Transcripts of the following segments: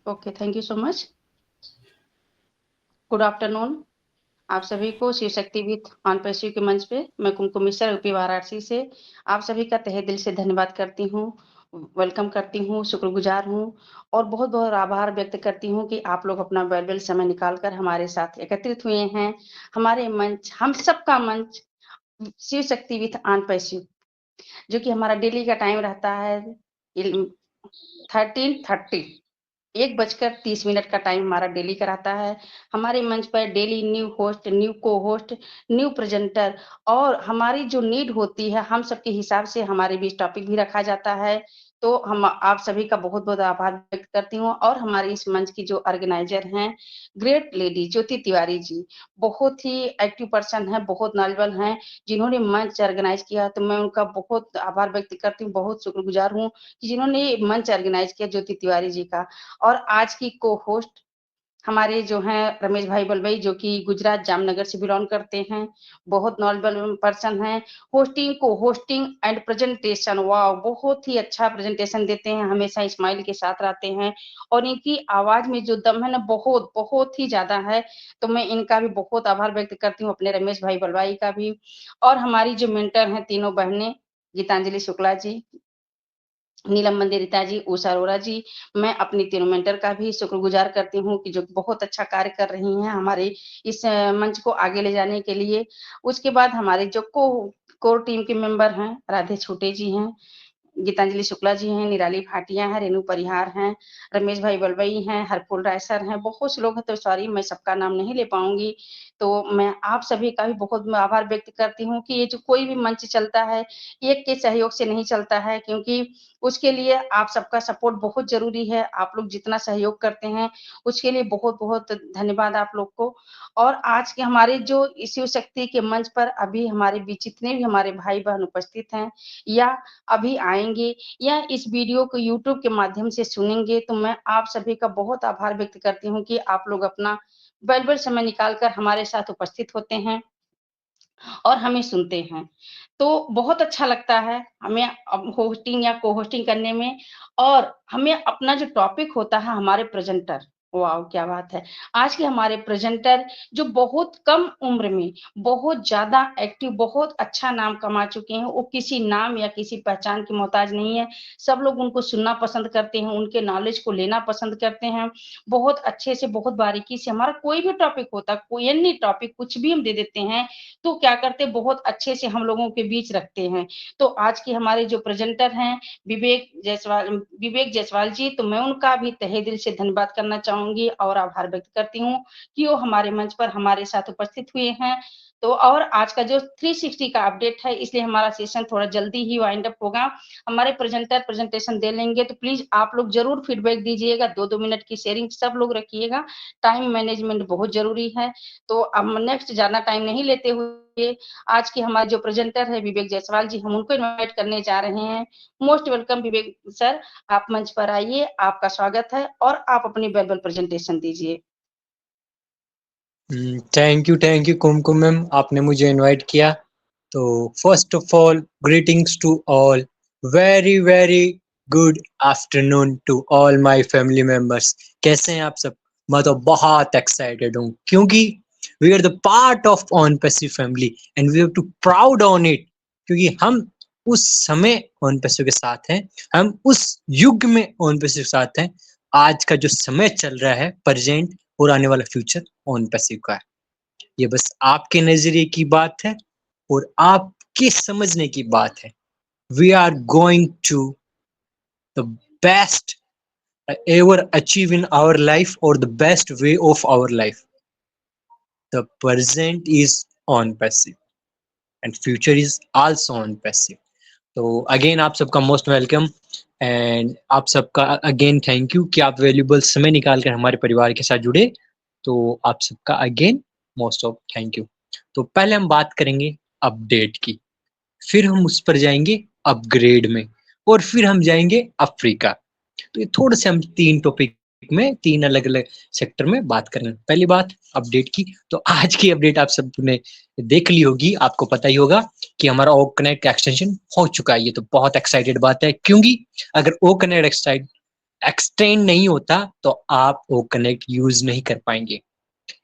Okay, thank you so much. Good afternoon आप सभी को Shiv Shakti with on passive के मंच पे मैं कुमकुम मिश्रा यूपी वाराणसी से आप सभी का तहे दिल से धन्यवाद करती हूँ, वेलकम करती हूँ, शुक्रगुजार हूँ और बहुत बहुत आभार व्यक्त करती हूँ कि आप लोग अपना वैल्यूएबल समय निकालकर हमारे साथ एकत्रित हुए हैं। हमारे मंच, हम सबका मंच Shiv Shakti with on passive, जो कि हमारा डेली का टाइम रहता है 13:30, 1:30 का टाइम हमारा डेली का रहता है। हमारे मंच पर डेली न्यू होस्ट, न्यू को होस्ट, न्यू प्रेजेंटर और हमारी जो नीड होती है हम सबके हिसाब से हमारे बीच टॉपिक भी रखा जाता है। तो हम आप सभी का बहुत बहुत आभार व्यक्त करती हूँ और हमारे इस मंच की जो ऑर्गेनाइजर हैं ग्रेट लेडी ज्योति तिवारी जी, बहुत ही एक्टिव पर्सन है, बहुत नॉलेजेबल हैं, जिन्होंने मंच ऑर्गेनाइज किया। तो मैं उनका बहुत आभार व्यक्त करती हूँ, बहुत शुक्रगुजार हूँ कि जिन्होंने ये मंच ऑर्गेनाइज किया, ज्योति तिवारी जी का। और आज की को होस्ट हमारे जो हैं रमेश भाई बलबई, जो कि गुजरात जामनगर से बिलोंग करते हैं, बहुत नॉलेजेबल पर्सन हैं। होस्टिंग, को होस्टिंग एंड प्रेजेंटेशन, वाह, बहुत ही अच्छा प्रेजेंटेशन देते हैं, हमेशा स्माइल के साथ रहते हैं और इनकी आवाज में जो दम है ना, बहुत बहुत ही ज्यादा है। तो मैं इनका भी बहुत आभार व्यक्त करती हूँ, अपने रमेश भाई बलवाई का भी। और हमारी जो मेंटर हैं तीनों बहनें, गीतांजलि शुक्ला जी, नीलम मंदिरिता जी, उषा अरोरा जी, मैं अपनी तीनों मेंटर का भी शुक्रगुजार करती हूँ कि जो बहुत अच्छा कार्य कर रही हैं हमारे इस मंच को आगे ले जाने के लिए। उसके बाद हमारे जो कोर टीम के मेंबर हैं, राधे छोटे जी हैं, गीतांजलि शुक्ला जी हैं, निराली भाटिया हैं, रेणु परिहार हैं, रमेश भाई बलबई हैं, हरफुल राय सर हैं, बहुत से लोग हैं, तो सॉरी मैं सबका नाम नहीं ले पाऊंगी। तो मैं आप सभी का भी बहुत आभार व्यक्त करती हूँ कि ये जो कोई भी मंच चलता है एक के सहयोग से नहीं चलता है, क्योंकि उसके लिए आप सबका सपोर्ट बहुत जरूरी है। आप लोग जितना सहयोग करते हैं उसके लिए बहुत बहुत धन्यवाद आप लोग को। और आज के हमारे जो शिव शक्ति के मंच पर अभी हमारे बीच जितने भी हमारे भाई बहन उपस्थित हैं या अभी आएंगे या इस वीडियो को यूट्यूब के माध्यम से सुनेंगे, तो मैं आप सभी का बहुत आभार व्यक्त करती हूँ कि आप लोग अपना वैल्यूएबल समय निकालकर हमारे साथ उपस्थित होते हैं और हमें सुनते हैं। तो बहुत अच्छा लगता है हमें अब होस्टिंग या को-होस्टिंग करने में। और हमें अपना जो टॉपिक होता है हमारे प्रेजेंटर, वाओ! क्या बात है। आज के हमारे प्रेजेंटर जो बहुत कम उम्र में बहुत ज़्यादा एक्टिव, बहुत अच्छा नाम कमा चुके हैं, वो किसी नाम या किसी पहचान की मोहताज नहीं है। सब लोग उनको सुनना पसंद करते हैं, उनके नॉलेज को लेना पसंद करते हैं। बहुत अच्छे से, बहुत बारीकी से हमारा कोई भी टॉपिक होता है, कोई एनी टॉपिक कुछ भी हम दे देते हैं, तो क्या करते हैं बहुत अच्छे से हम लोगों के बीच रखते हैं। तो आज के हमारे जो प्रेजेंटर हैं विवेक जायसवाल जी, तो मैं उनका भी तहे दिल से धन्यवाद करना चाहूंगी और आभार व्यक्त करती हूँ कि वो हमारे मंच पर हमारे साथ उपस्थित हुए हैं। तो और आज का जो 360 का अपडेट है, इसलिए हमारा सेशन थोड़ा जल्दी ही वाइंड अप होगा। हमारे प्रेजेंटर प्रेजेंटेशन दे लेंगे, तो प्लीज आप लोग जरूर फीडबैक दीजिएगा, 2-2 मिनट की शेयरिंग सब लोग रखिएगा, टाइम मैनेजमेंट बहुत जरूरी है। तो अब नेक्स्ट ज्यादा टाइम नहीं लेते हुए आज के हमारे जो प्रेजेंटर है विवेक जायसवाल जी, हम उनको इनवाइट करने जा रहे हैं। मोस्ट वेलकम विवेक सर, आप मंच पर आइए, आपका स्वागत है और आप अपनी वेल्युएबल प्रेजेंटेशन दीजिए। थैंक यू कुमकुम मैम, आपने मुझे इनवाइट किया। तो first of all greetings to all, very very good afternoon to all my family members. कैसे हैं आप सब? मैं तो बहुत एक्साइटेड हूँ क्योंकि we are the part of OnPassive family and we have to proud on it, क्योंकि हम उस समय ऑन पैसिव के साथ हैं, हम उस युग में ऑन पैसिव के साथ हैं। आज का जो समय चल रहा है प्रेजेंट और आने वाला फ्यूचर ऑन पैसिव का है। ये बस आपके नजरिए की बात है और आपके समझने की बात है। We are going to the best ever achieve in our life or the best way of our life. The present is on passive and future is also on passive. तो अगेन आप सबका मोस्ट वेलकम एंड आप सबका again thank you कि आप valuable समय निकाल कर हमारे परिवार के साथ जुड़े। तो आप सबका again most of thank you. तो पहले हम बात करेंगे अपडेट की, फिर हम उस पर जाएंगे अपग्रेड में और फिर हम जाएंगे अफ्रीका। तो ये थोड़े से हम 3 टॉपिक में 3 अलग अलग सेक्टर में बात करेंगे। पहली बात अपडेट की, तो आज की अपडेट आप सबने देख ली होगी, आपको पता ही होगा कि हमारा ओ कनेक्ट का एक्सटेंशन हो चुका है। ये तो बहुत एक्साइटेड बात है, क्योंकि अगर ओ कनेक्ट एक्सटेंड नहीं होता तो आप ओ कनेक्ट यूज नहीं कर पाएंगे।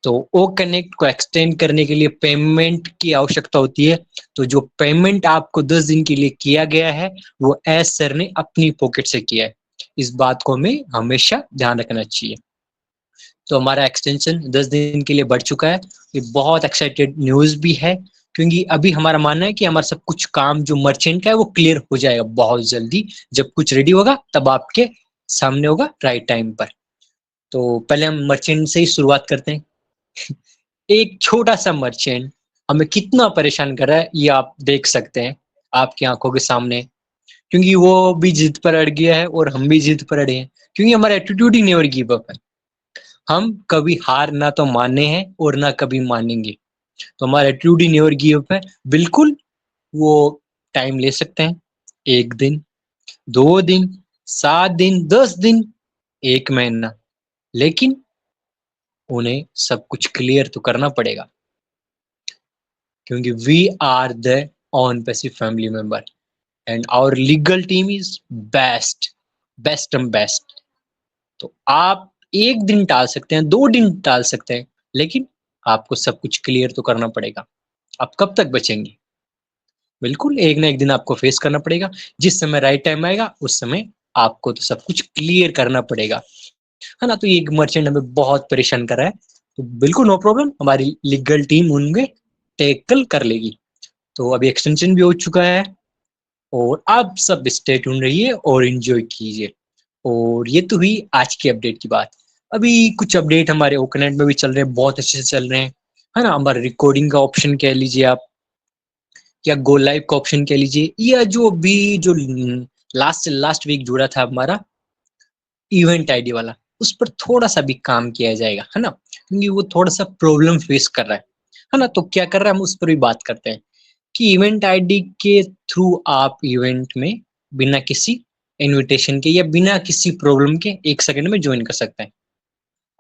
तो ओ कनेक्ट को एक्सटेंड करने के लिए पेमेंट की आवश्यकता होती है। तो जो पेमेंट आपको 10 दिन के लिए किया गया है वो एस सर ने अपनी पॉकेट से किया है। इस बात को हमें हमेशा ध्यान रखना चाहिए। तो हमारा एक्सटेंशन 10 दिन के लिए बढ़ चुका है। ये बहुत एक्साइटेड न्यूज भी है, क्योंकि अभी हमारा मानना है कि हमारा सब कुछ काम जो मर्चेंट का है वो क्लियर हो जाएगा बहुत जल्दी। जब कुछ रेडी होगा तब आपके सामने होगा राइट टाइम पर। तो पहले हम मर्चेंट से ही शुरुआत करते हैं। एक छोटा सा मर्चेंट हमें कितना परेशान कर रहा है ये आप देख सकते हैं आपकी आंखों के सामने, क्योंकि वो भी जिद पर अड़ गया है और हम भी जिद पर अड़े हैं, क्योंकि हमारा attitude he never give up है। हम कभी हार ना तो माने हैं और ना कभी मानेंगे। तो हमारा attitude he never give up है। बिल्कुल वो टाइम ले सकते हैं, 1 दिन, 2 दिन, 7 दिन, 10 दिन, 1 महीना, लेकिन उन्हें सब कुछ क्लियर तो करना पड़ेगा, क्योंकि we are the OnPassive family member and our legal team is best, best and best. तो आप 1 दिन टाल सकते हैं, 2 दिन टाल सकते हैं, लेकिन आपको सब कुछ क्लियर तो करना पड़ेगा। आप कब तक बचेंगे? बिल्कुल एक ना एक दिन आपको फेस करना पड़ेगा। जिस समय राइट टाइम आएगा उस समय आपको तो सब कुछ क्लियर करना पड़ेगा, है ना? तो ये मर्चेंट हमें बहुत परेशान कर रहा है, तो बिल्कुल नो प्रॉब्लम, हमारी लीगल टीम उनके टैकल कर लेगी। तो अभी एक्सटेंशन भी हो चुका है और आप सब स्टे ट्यून रहिए और एंजॉय कीजिए। और ये तो हुई आज की अपडेट की बात। अभी कुछ अपडेट हमारे ओकनेट में भी चल रहे हैं, बहुत अच्छे से चल रहे हैं, है ना? हमारे रिकॉर्डिंग का ऑप्शन कह लीजिए आप, या गो लाइव का ऑप्शन कह लीजिए, या जो भी जो लास्ट से लास्ट वीक जुड़ा था हमारा इवेंट आईडी वाला, उस पर थोड़ा सा भी काम किया जाएगा, है ना? क्योंकि वो थोड़ा सा प्रॉब्लम फेस कर रहा है ना? तो क्या कर रहा है हम उस पर भी बात करते हैं कि इवेंट आईडी के थ्रू आप इवेंट में बिना किसी इनविटेशन के या बिना किसी प्रॉब्लम के 1 सेकंड में ज्वाइन कर सकते हैं।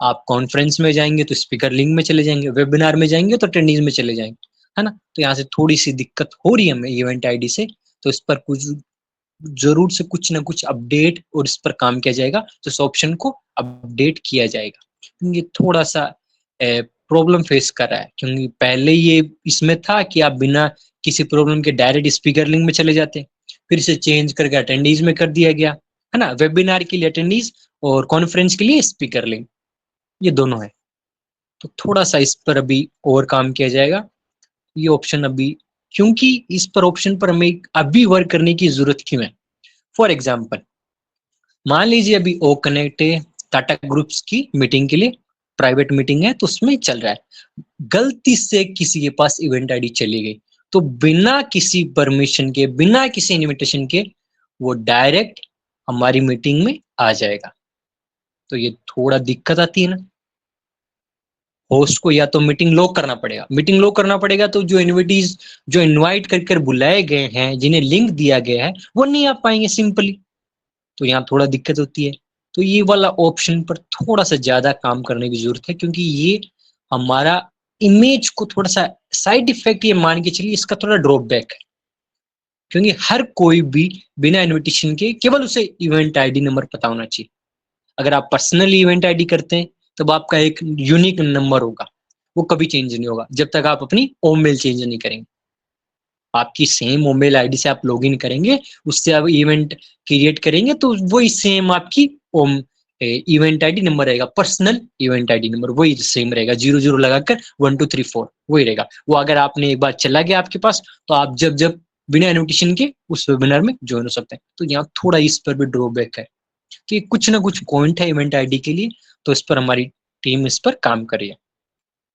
आप कॉन्फ्रेंस में जाएंगे तो स्पीकर लिंक में चले जाएंगे, वेबिनार में जाएंगे तो अटेंडीज में चले जाएंगे, है ना? तो यहाँ से थोड़ी सी दिक्कत हो रही है हमें इवेंट आईडी से, तो इस पर कुछ जरूर से कुछ ना कुछ अपडेट और इस पर काम किया जाएगा, तो इस ऑप्शन को अपडेट किया जाएगा। क्योंकि थोड़ा सा प्रॉब्लम फेस कर रहा है, क्योंकि पहले ये इसमें था कि आप बिना किसी प्रॉब्लम के डायरेक्ट स्पीकर लिंक में चले जाते, फिर से चेंज करके अटेंडीज में कर दिया गया, है ना? वेबिनार के लिए अटेंडीज और कॉन्फ्रेंस के लिए स्पीकर लिंक, ये दोनों है। तो थोड़ा सा इस पर अभी और काम किया जाएगा। ये ऑप्शन अभी, क्योंकि इस पर ऑप्शन पर हमें अभी वर्क करने की जरूरत क्यों है? फॉर एग्जाम्पल, मान लीजिए अभी ओ कनेक्ट टाटा ग्रुप्स की मीटिंग के लिए प्राइवेट मीटिंग है, तो उसमें चल रहा है, गलती से किसी के पास इवेंट आईडी चली गई, तो बिना किसी परमिशन के, बिना किसी इनविटेशन के वो डायरेक्ट हमारी मीटिंग में आ जाएगा। तो ये थोड़ा दिक्कत आती है ना। होस्ट को या तो मीटिंग लॉक करना पड़ेगा, मीटिंग लॉक करना पड़ेगा, तो जो इन्विटीज, जो इनवाइट कर बुलाए गए हैं, जिन्हें लिंक दिया गया है, वो नहीं आ पाएंगे सिंपली। तो यहाँ थोड़ा दिक्कत होती है। तो ये वाला ऑप्शन पर थोड़ा सा ज्यादा काम करने की जरूरत है, क्योंकि ये हमारा इमेज को थोड़ा सा साइड इफेक्ट ये मान के चलिए, इसका थोड़ा ड्रॉप बैक है। क्योंकि हर कोई भी बिना इनविटेशन के केवल उसे इवेंट आईडी नंबर पता होना चाहिए। अगर आप पर्सनली इवेंट आईडी करते हैं तब आपका एक यूनिक नंबर होगा, वो कभी चेंज नहीं होगा जब तक आप अपनी ओमेल चेंज नहीं करेंगे। आपकी सेम ईमेल आईडी से आप लॉगिन करेंगे, उससे आप इवेंट क्रिएट करेंगे, तो वही सेम आपकी इवेंट आईडी नंबर रहेगा, पर्सनल इवेंट आईडी नंबर वही सेम रहेगा, 00 लगाकर 1234 वही रहेगा। वो अगर आपने एक बार चला गया आपके पास, तो आप जब जब बिना इन्विटेशन के उस वेबिनार में ज्वाइन हो सकते हैं। तो यहाँ थोड़ा इस पर भी ड्रॉबैक है कि कुछ ना कुछ पॉइंट है इवेंट आईडी के लिए, तो इस पर हमारी टीम इस पर काम कर रही है।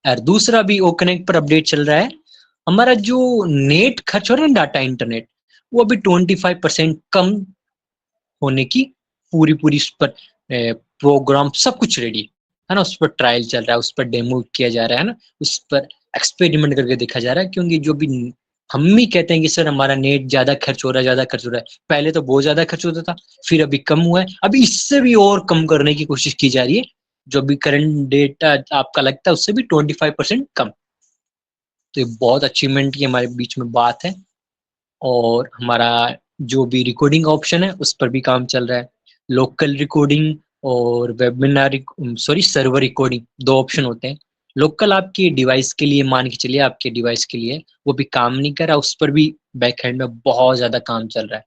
और दूसरा भी ओ कनेक्ट पर अपडेट चल रहा है। हमारा जो नेट खर्च हो रहा है ना, डाटा इंटरनेट, वो अभी 25% कम होने की पूरी उस पर प्रोग्राम सब कुछ रेडी है ना, उस पर ट्रायल चल रहा है, उस पर डेमो किया जा रहा है ना, उस पर एक्सपेरिमेंट करके देखा जा रहा है। क्योंकि जो भी हम ही कहते हैं कि सर हमारा नेट ज्यादा खर्च हो रहा है, ज्यादा खर्च हो रहा है, पहले तो बहुत ज्यादा खर्च होता था, फिर अभी कम हुआ है, अभी इससे भी और कम करने की कोशिश की जा रही है। जो भी करंट डेटा आपका लगता है उससे भी 25% कम। तो ये बहुत अचीवमेंट की हमारे बीच में बात है। और हमारा जो भी रिकॉर्डिंग ऑप्शन है उस पर भी काम चल रहा है। लोकल रिकॉर्डिंग और वेबिनार सर्वर रिकॉर्डिंग, 2 ऑप्शन होते हैं। लोकल आपके डिवाइस के लिए, मान के चलिए आपके डिवाइस के लिए वो भी काम नहीं कर रहा, उस पर भी बैकएंड में बहुत ज्यादा काम चल रहा है।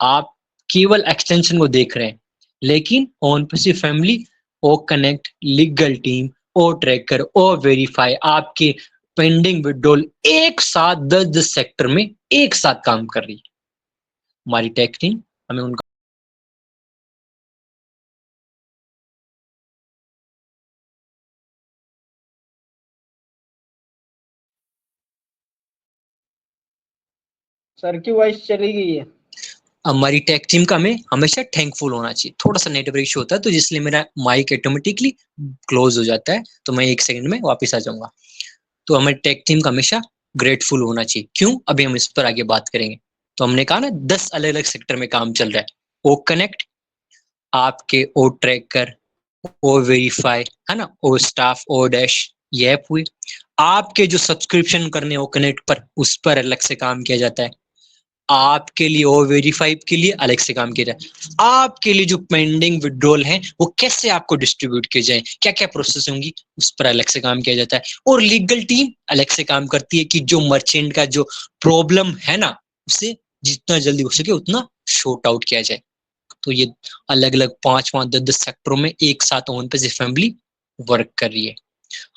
आप केवल एक्सटेंशन को देख रहे हैं, लेकिन OnPassive family, O connect, legal team, O tracker, O verify आपके पेंडिंग विड्रॉल एक साथ 10-10 सेक्टर में एक साथ काम कर रही है। हमारी टेक टीम हमें उनका सर की वॉइस चली गई है। हमारी टेक टीम का हमें हमेशा थैंकफुल होना चाहिए। थोड़ा सा नेटवर्क इशू होता है तो इसलिए मेरा माइक ऑटोमेटिकली क्लोज हो जाता है, तो मैं 1 सेकंड में वापस आ जाऊंगा। तो हमारी टेक टीम का हमेशा ग्रेटफुल होना चाहिए। क्यों? अभी हम इस पर आगे बात करेंगे। तो हमने कहा ना 10 अलग अलग सेक्टर में काम चल रहा है। ओ कनेक्ट आपके, ओ ट्रैकर, ओ वेरीफाई, है ना, ओ स्टाफ, ओ डैश, ये ऐप हुई। आपके जो सब्सक्रिप्शन करने ओ कनेक्ट पर, उस पर अलग से काम किया जाता है। आपके लिए ओ वेरीफाई के लिए अलग से काम किया जाए। आपके लिए जो पेंडिंग विड्रॉल है वो कैसे आपको डिस्ट्रीब्यूट किए जाए, क्या क्या प्रोसेस होंगी, उस पर अलग से काम किया जाता है। और लीगल टीम अलग से काम करती है कि जो मर्चेंट का जो प्रॉब्लम है ना, उसे जितना जल्दी हो सके उतना शॉर्ट आउट किया जाए। तो ये अलग अलग 5-5, 10-10 सेक्टरों में एक साथ ऑन पे फैमिली वर्क कर रही है।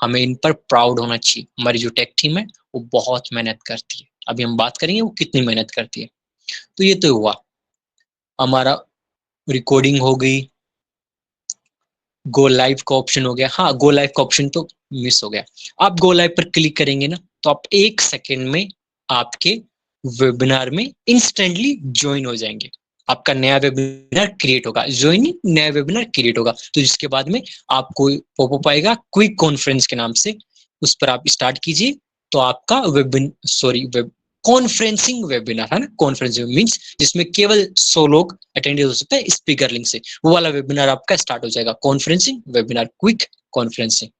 हमें इन पर प्राउड होना चाहिए। हमारी जो टेक टीम है वो बहुत मेहनत करती है। अभी हम बात करेंगे वो कितनी मेहनत करती है। तो ये तो हुआ, हमारा रिकॉर्डिंग हो गई, गो लाइव का ऑप्शन हो गया। हाँ, गो लाइव का ऑप्शन तो मिस हो गया। आप गो लाइव पर क्लिक करेंगे ना, तो आप 1 सेकेंड में आपके वेबिनार में इंस्टेंटली ज्वाइन हो जाएंगे। आपका नया वेबिनार क्रिएट होगा, ज्वाइनिंग नया वेबिनार क्रिएट होगा। तो जिसके बाद में आपको पॉपअप आएगा क्विक कॉन्फ्रेंस के नाम से, उस पर आप स्टार्ट कीजिए। तो आपका वेब कॉन्फ्रेंसिंग वेबिनार, है ना, कॉन्फ्रेंसिंग मींस जिसमें केवल 100 लोग अटेंड हो सकते हैं स्पीकर लिंक से, वो वाला वेबिनार आपका स्टार्ट हो जाएगा। Conferencing webinar, quick conferencing.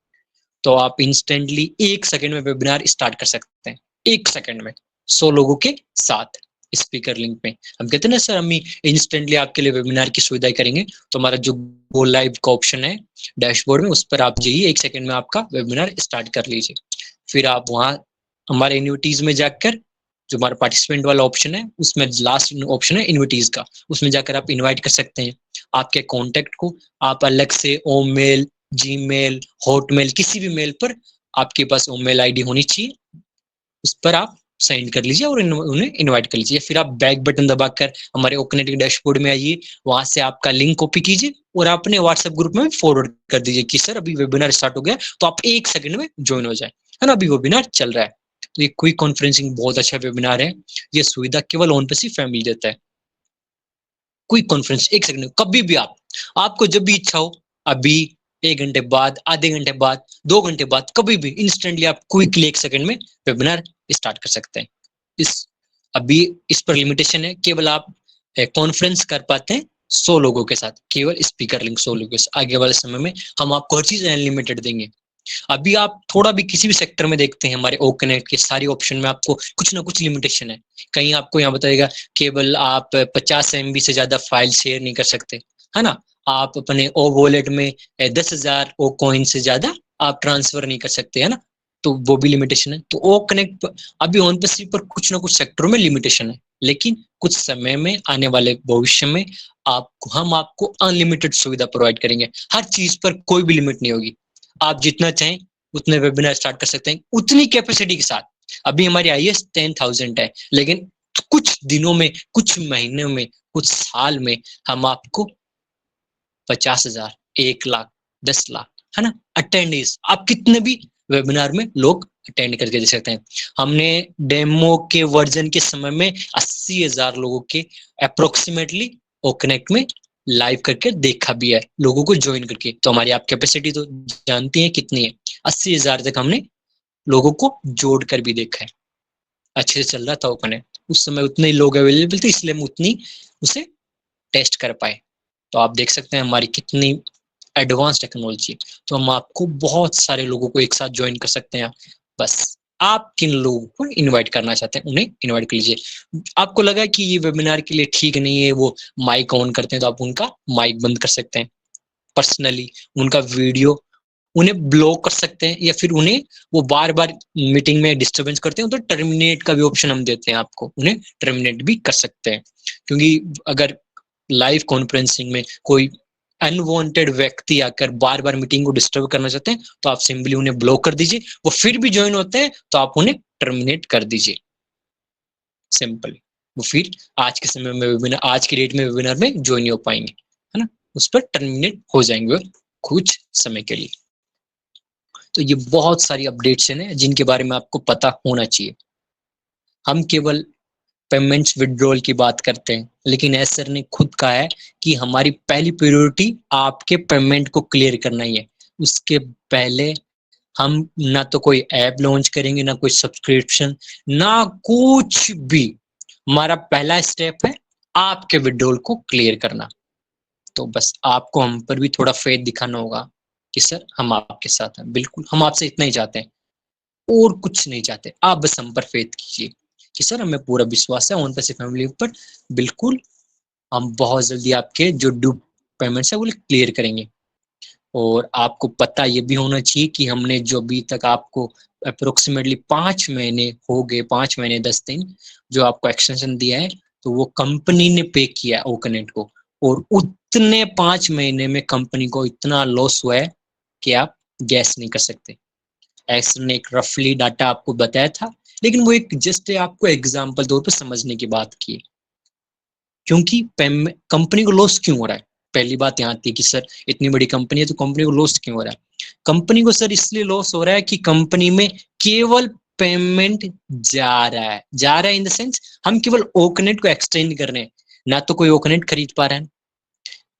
तो आप इंस्टेंटली 1 सेकंड में वेबिनार स्टार्ट कर सकते हैं। 1 सेकंड में 100 लोगों के साथ स्पीकर लिंक में। हम कहते हैं ना सर, हम इंस्टेंटली आपके लिए वेबिनार की सुविधा करेंगे। तो हमारा जो गो लाइव का ऑप्शन है डैशबोर्ड में, उस पर आप जाइए, 1 सेकंड में आपका वेबिनार स्टार्ट कर लीजिए। फिर आप वहां हमारे इन्विटीज में जाकर, जो हमारा पार्टिसिपेंट वाला ऑप्शन है, उसमें लास्ट ऑप्शन है इन्विटीज का, उसमें जाकर आप इनवाइट कर सकते हैं आपके कॉन्टेक्ट को। आप अलग से ओ मेल, जीमेल, हॉटमेल, किसी भी मेल पर आपके पास ओ मेल आईडी होनी चाहिए, उस पर आप सेंड कर लीजिए और उन्हें इनवाइट कर लीजिए। फिर आप बैक बटन दबाकर हमारे ओकनेटिक डैशबोर्ड में आइए, वहां से आपका लिंक कॉपी कीजिए और अपने व्हाट्सएप ग्रुप में फॉरवर्ड कर दीजिए कि सर अभी वेबिनार स्टार्ट हो गया, तो आप 1 सेकंड में ज्वाइन हो जाए, है ना, अभी वेबिनार चल रहा है। तो ये क्विक कॉन्फ्रेंसिंग बहुत अच्छा वेबिनार है। ये सुविधा केवल ऑन पे सिर्फ फैमिली देता है। क्विक कॉन्फ्रेंस 1 सेकंड में, कभी भी आपको जब भी इच्छा हो, अभी 1 घंटे बाद, आधे घंटे बाद, 2 घंटे बाद, कभी भी इंस्टेंटली आप क्विकली 1 सेकंड में वेबिनार स्टार्ट कर सकते हैं। इस अभी इस पर लिमिटेशन है, केवल आप कॉन्फ्रेंस कर पाते हैं 100 लोगों के साथ, केवल स्पीकर लिंक 100 लोगों के साथ। आगे वाले समय में हम आपको हर चीज अनलिमिटेड देंगे। अभी आप थोड़ा भी किसी भी सेक्टर में देखते हैं हमारे ओ कनेक्ट के सारी ऑप्शन में आपको कुछ ना कुछ लिमिटेशन है। कहीं आपको यहाँ बताएगा केवल आप 50 MB से ज्यादा फाइल शेयर नहीं कर सकते, है ना, आप अपने ओ वॉलेट में 10,000 ओ कॉइन से ज्यादा आप ट्रांसफर नहीं कर सकते, है ना, तो वो भी लिमिटेशन है। तो ओ कनेक्ट अभी ऑन पे पर कुछ ना कुछ सेक्टरों में लिमिटेशन है, लेकिन कुछ समय में आने वाले भविष्य में हम आपको अनलिमिटेड सुविधा प्रोवाइड करेंगे। हर चीज पर कोई भी लिमिट नहीं होगी। आप जितना चाहें उतने वेबिनार स्टार्ट कर सकते हैं, उतनी कैपेसिटी के साथ। अभी हमारी आईएस 10,000 है, लेकिन कुछ दिनों में, कुछ महीनों में, कुछ साल में हम आपको 50,000, 1 लाख, 10 लाख, है ना, अटेंडेंस आप कितने भी वेबिनार में लोग अटेंड करके दे सकते हैं। हमने डेमो के वर्जन के समय में 80,000 लोगों के अप्रोक्सीमेटली ओ कनेक्ट में लाइव करके देखा भी है, लोगों को ज्वाइन करके। तो हमारी आप कैपेसिटी तो जानती हैं कितनी है, 80,000 तक हमने लोगों को जोड़ कर भी देखा है। अच्छे से चल रहा था वो कनेक्ट, उस समय उतने ही लोग अवेलेबल थे, इसलिए हम उतनी उसे टेस्ट कर पाए। तो आप देख सकते हैं हमारी कितनी एडवांस टेक्नोलॉजी। तो हम आपको बहुत सारे लोगों को एक साथ ज्वाइन कर सकते हैं। बस आप किन लोगों को इनवाइट करना चाहते हैं उन्हें इनवाइट कर लीजिए। आपको लगा कि ये वेबिनार के लिए ठीक नहीं है, वो माइक ऑन करते हैं, तो आप उनका माइक बंद कर सकते हैं। पर्सनली उनका वीडियो उन्हें ब्लॉक कर सकते हैं, या फिर उन्हें वो बार बार मीटिंग में डिस्टरबेंस करते हैं तो टर्मिनेट का भी ऑप्शन हम देते हैं आपको, उन्हें टर्मिनेट भी कर सकते हैं। क्योंकि अगर लाइव कॉन्फ्रेंसिंग में कोई अनवांटेड व्यक्ति आकर बार बार मीटिंग को डिस्टर्ब करना चाहते हैं तो आप सिंपली उन्हें ब्लॉक कर दीजिए। वो फिर भी ज्वाइन होते हैं तो आप उन्हें टर्मिनेट कर दीजिए, सिंपल। वो फिर आज के समय में वेबिनार, आज की डेट में वेबिनार में ज्वाइन हो पाएंगे, है ना, उस पर टर्मिनेट हो जाएंगे कुछ समय के लिए। तो ये बहुत सारी अपडेट्स हैं जिनके बारे में आपको पता होना चाहिए। हम केवल पेमेंट्स विड्रॉल की बात करते हैं, लेकिन एस सर ने खुद कहा है कि हमारी पहली प्रायोरिटी आपके पेमेंट को क्लियर करना ही है। उसके पहले हम ना तो कोई ऐप लॉन्च करेंगे, ना कोई सब्सक्रिप्शन, ना कुछ भी। हमारा पहला स्टेप है आपके विड्रॉल को क्लियर करना। तो बस आपको हम पर भी थोड़ा फेथ दिखाना होगा कि सर हम आपके साथ हैं। बिल्कुल, हम आपसे इतना ही चाहते हैं और कुछ नहीं चाहते। आप बस हम पर फेथ कीजिए कि सर हमें पूरा विश्वास है ओन पैसे फैमिली पर, बिल्कुल हम बहुत जल्दी आपके जो ड्यू पेमेंट्स है वो क्लियर करेंगे। और आपको पता ये भी होना चाहिए कि हमने जो अभी तक आपको अप्रोक्सीमेटली 5 महीने हो गए, 5 महीने 10 दिन जो आपको एक्सटेंशन दिया है, तो वो कंपनी ने पे किया है ओकनेट को। और उतने 5 महीने में कंपनी को इतना लॉस हुआ है कि आप गैस नहीं कर सकते। एक्स ने एक रफली डाटा आपको बताया था, लेकिन वो एक जस्ट आपको एग्जाम्पल तौर पर समझने की बात की। क्योंकि कंपनी को लॉस क्यों हो रहा है, पहली बात यहाँ आती है कि सर इतनी बड़ी कंपनी है तो कंपनी को लॉस क्यों हो रहा है। कंपनी को सर इसलिए लॉस हो रहा है कि कंपनी में केवल पेमेंट जा रहा है इन द सेंस हम केवल ओकनेट को एक्सटेंड कर रहे हैं, ना तो कोई ओकनेट खरीद पा रहा है,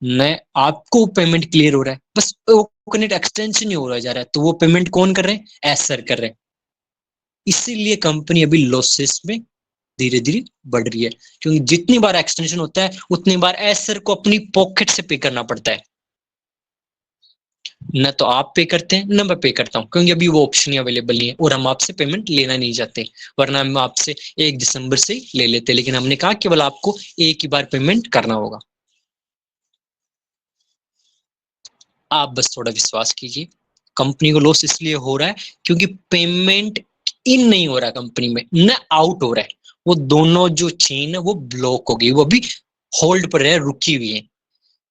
न आपको पेमेंट क्लियर हो रहा है, बस ओकनेट एक्सटेंशन ही हो रहा जा रहा है। तो वो पेमेंट कौन कर रहे हैं, एस सर कर रहे हैं। इसीलिए कंपनी अभी लॉसेस में धीरे धीरे बढ़ रही है, क्योंकि जितनी बार एक्सटेंशन होता है उतनी बार एसर को अपनी पॉकेट से पे करना पड़ता है। न तो आप पे करते हैं न मैं पे करता हूं, क्योंकि अभी वो ऑप्शन ही अवेलेबल नहीं है और हम आपसे पेमेंट लेना नहीं चाहते, वरना हम आपसे 1 दिसंबर से ही ले लेते। लेकिन हमने कहा केवल आपको एक ही बार पेमेंट करना होगा। आप बस थोड़ा विश्वास कीजिए। कंपनी को लॉस इसलिए हो रहा है क्योंकि पेमेंट इन नहीं हो रहा कंपनी में, न आउट हो रहा है। वो दोनों जो चेन है वो ब्लॉक हो गई, वो भी होल्ड पर है, रुकी हुई है।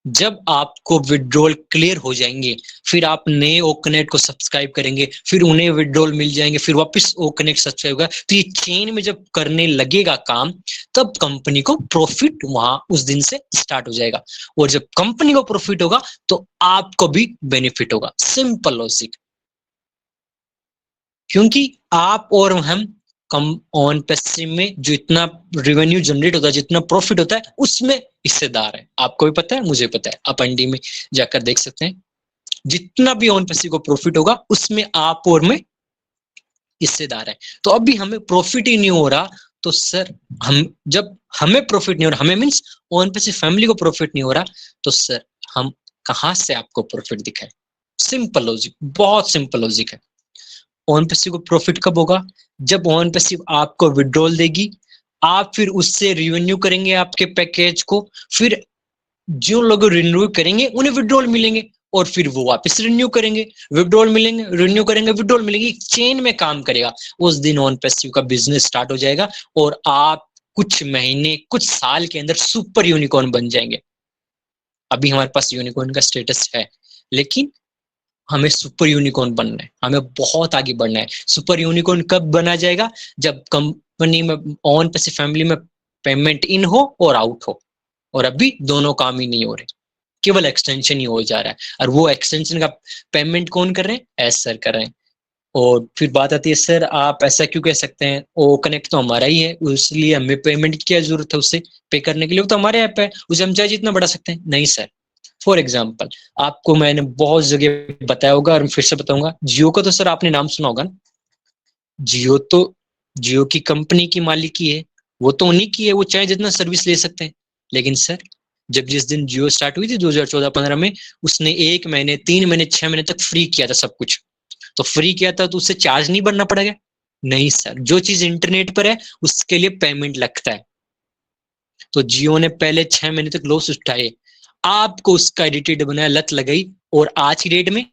जब आपको विड्रॉल क्लियर हो जाएंगे, फिर आप नए ओकनेट को सब्सक्राइब करेंगे, फिर उन्हें विड्रॉल मिल जाएंगे, फिर वापस ओकनेट सब्सक्राइब होगा। तो ये चेन में जब करने लगेगा काम, तब कंपनी को प्रॉफिट वहां उस दिन से स्टार्ट हो जाएगा। और जब कंपनी को प्रॉफिट होगा तो आपको भी बेनिफिट होगा। Simple logic. क्योंकि आप और हम कम ऑन पैसिव में जो इतना रेवेन्यू जनरेट होता है, जितना प्रॉफिट होता है, उसमें हिस्सेदार है। आपको भी पता है, मुझे पता है, आप अंडी में जाकर देख सकते हैं। जितना भी ऑन पैसिव को प्रॉफिट होगा उसमें आप और मैं हिस्सेदार है। तो अभी हमें प्रॉफिट ही नहीं हो रहा, तो सर हम जब हमें प्रॉफिट नहीं हो रहा, हमें मीन्स ऑन पैसिव फैमिली को प्रॉफिट नहीं हो रहा, तो सर हम कहां से आपको प्रॉफिट दिखाए। सिंपल लॉजिक, बहुत सिंपल लॉजिक है। ऑन पैसिव को प्रॉफिट कब होगा, जब ऑन पैसिव आपको विड्रॉल देगी, आप फिर उससे रिवेन्यू करेंगे आपके पैकेज को, फिर जो लोग रिन्यू करेंगे उन्हें विड्रॉल मिलेंगे, और फिर वो वापस रिन्यू करेंगे, विड्रॉल मिलेंगे, रिन्यू करेंगे, विड्रॉल मिलेंगे। चेन में काम करेगा। उस दिन ऑन पैसिव का बिजनेस स्टार्ट हो जाएगा और आप कुछ महीने, कुछ साल के अंदर सुपर यूनिकॉर्न बन जाएंगे। अभी हमारे पास यूनिकॉर्न का स्टेटस है, लेकिन हमें सुपर यूनिकॉर्न बनना है, हमें बहुत आगे बढ़ना है। सुपर यूनिकॉर्न कब बना जाएगा, जब कंपनी में ऑन पैसिव फैमिली में पेमेंट इन हो और आउट हो, और अभी दोनों काम ही नहीं हो रहे, केवल एक्सटेंशन ही हो जा रहा है। और वो एक्सटेंशन का पेमेंट कौन कर रहे हैं, एस सर कर रहे हैं। और फिर बात आती है, सर आप ऐसा क्यों कह सकते हैं, ओ कनेक्ट तो हमारा ही है, इसलिए हमें पेमेंट की क्या जरूरत है उससे पे करने के लिए, वो तो हमारे ऐप है, उसे हम चाहे जितना बढ़ा सकते हैं। नहीं सर, फॉर एग्जाम्पल आपको मैंने बहुत जगह बताया होगा और फिर से बताऊंगा, जियो का तो सर आपने नाम सुना होगा ना। जियो तो जियो की कंपनी की मालिकी है, वो तो उन्हीं की है, वो चाहे जितना सर्विस ले सकते हैं। लेकिन सर जब जिस दिन जियो स्टार्ट हुई थी 2014-15 में, उसने 1 महीने, 3 महीने, 6 महीने तक फ्री किया था सब कुछ। तो फ्री किया था तो उससे चार्ज नहीं भरना पड़ेगा। नहीं सर, जो चीज इंटरनेट पर है उसके लिए पेमेंट लगता है। तो जियो ने पहले 6 महीने तक लॉस उठाए, आपको उसका इरिटेट बनाया, लत लगाई, और आज की डेट में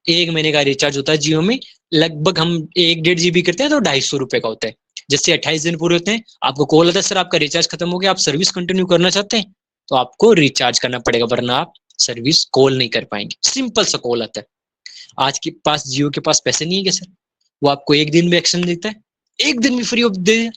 1 महीने का रिचार्ज होता है जियो में, लगभग हम 1-1.5 GB करते हैं तो 250 रुपए का होता है। जैसे 28 दिन पूरे होते हैं, आपको कॉल आता है सर आपका रिचार्ज खत्म हो गया, आप सर्विस कंटिन्यू करना चाहते हैं तो आपको रिचार्ज करना पड़ेगा, वरना आप सर्विस कॉल नहीं कर पाएंगे। सिंपल सा कॉल आता है। आज के पास जियो के पास पैसे नहीं है क्या सर? वो आपको 1 दिन में एक्शन देता है, 1 दिन में फ्री ऑफ दे।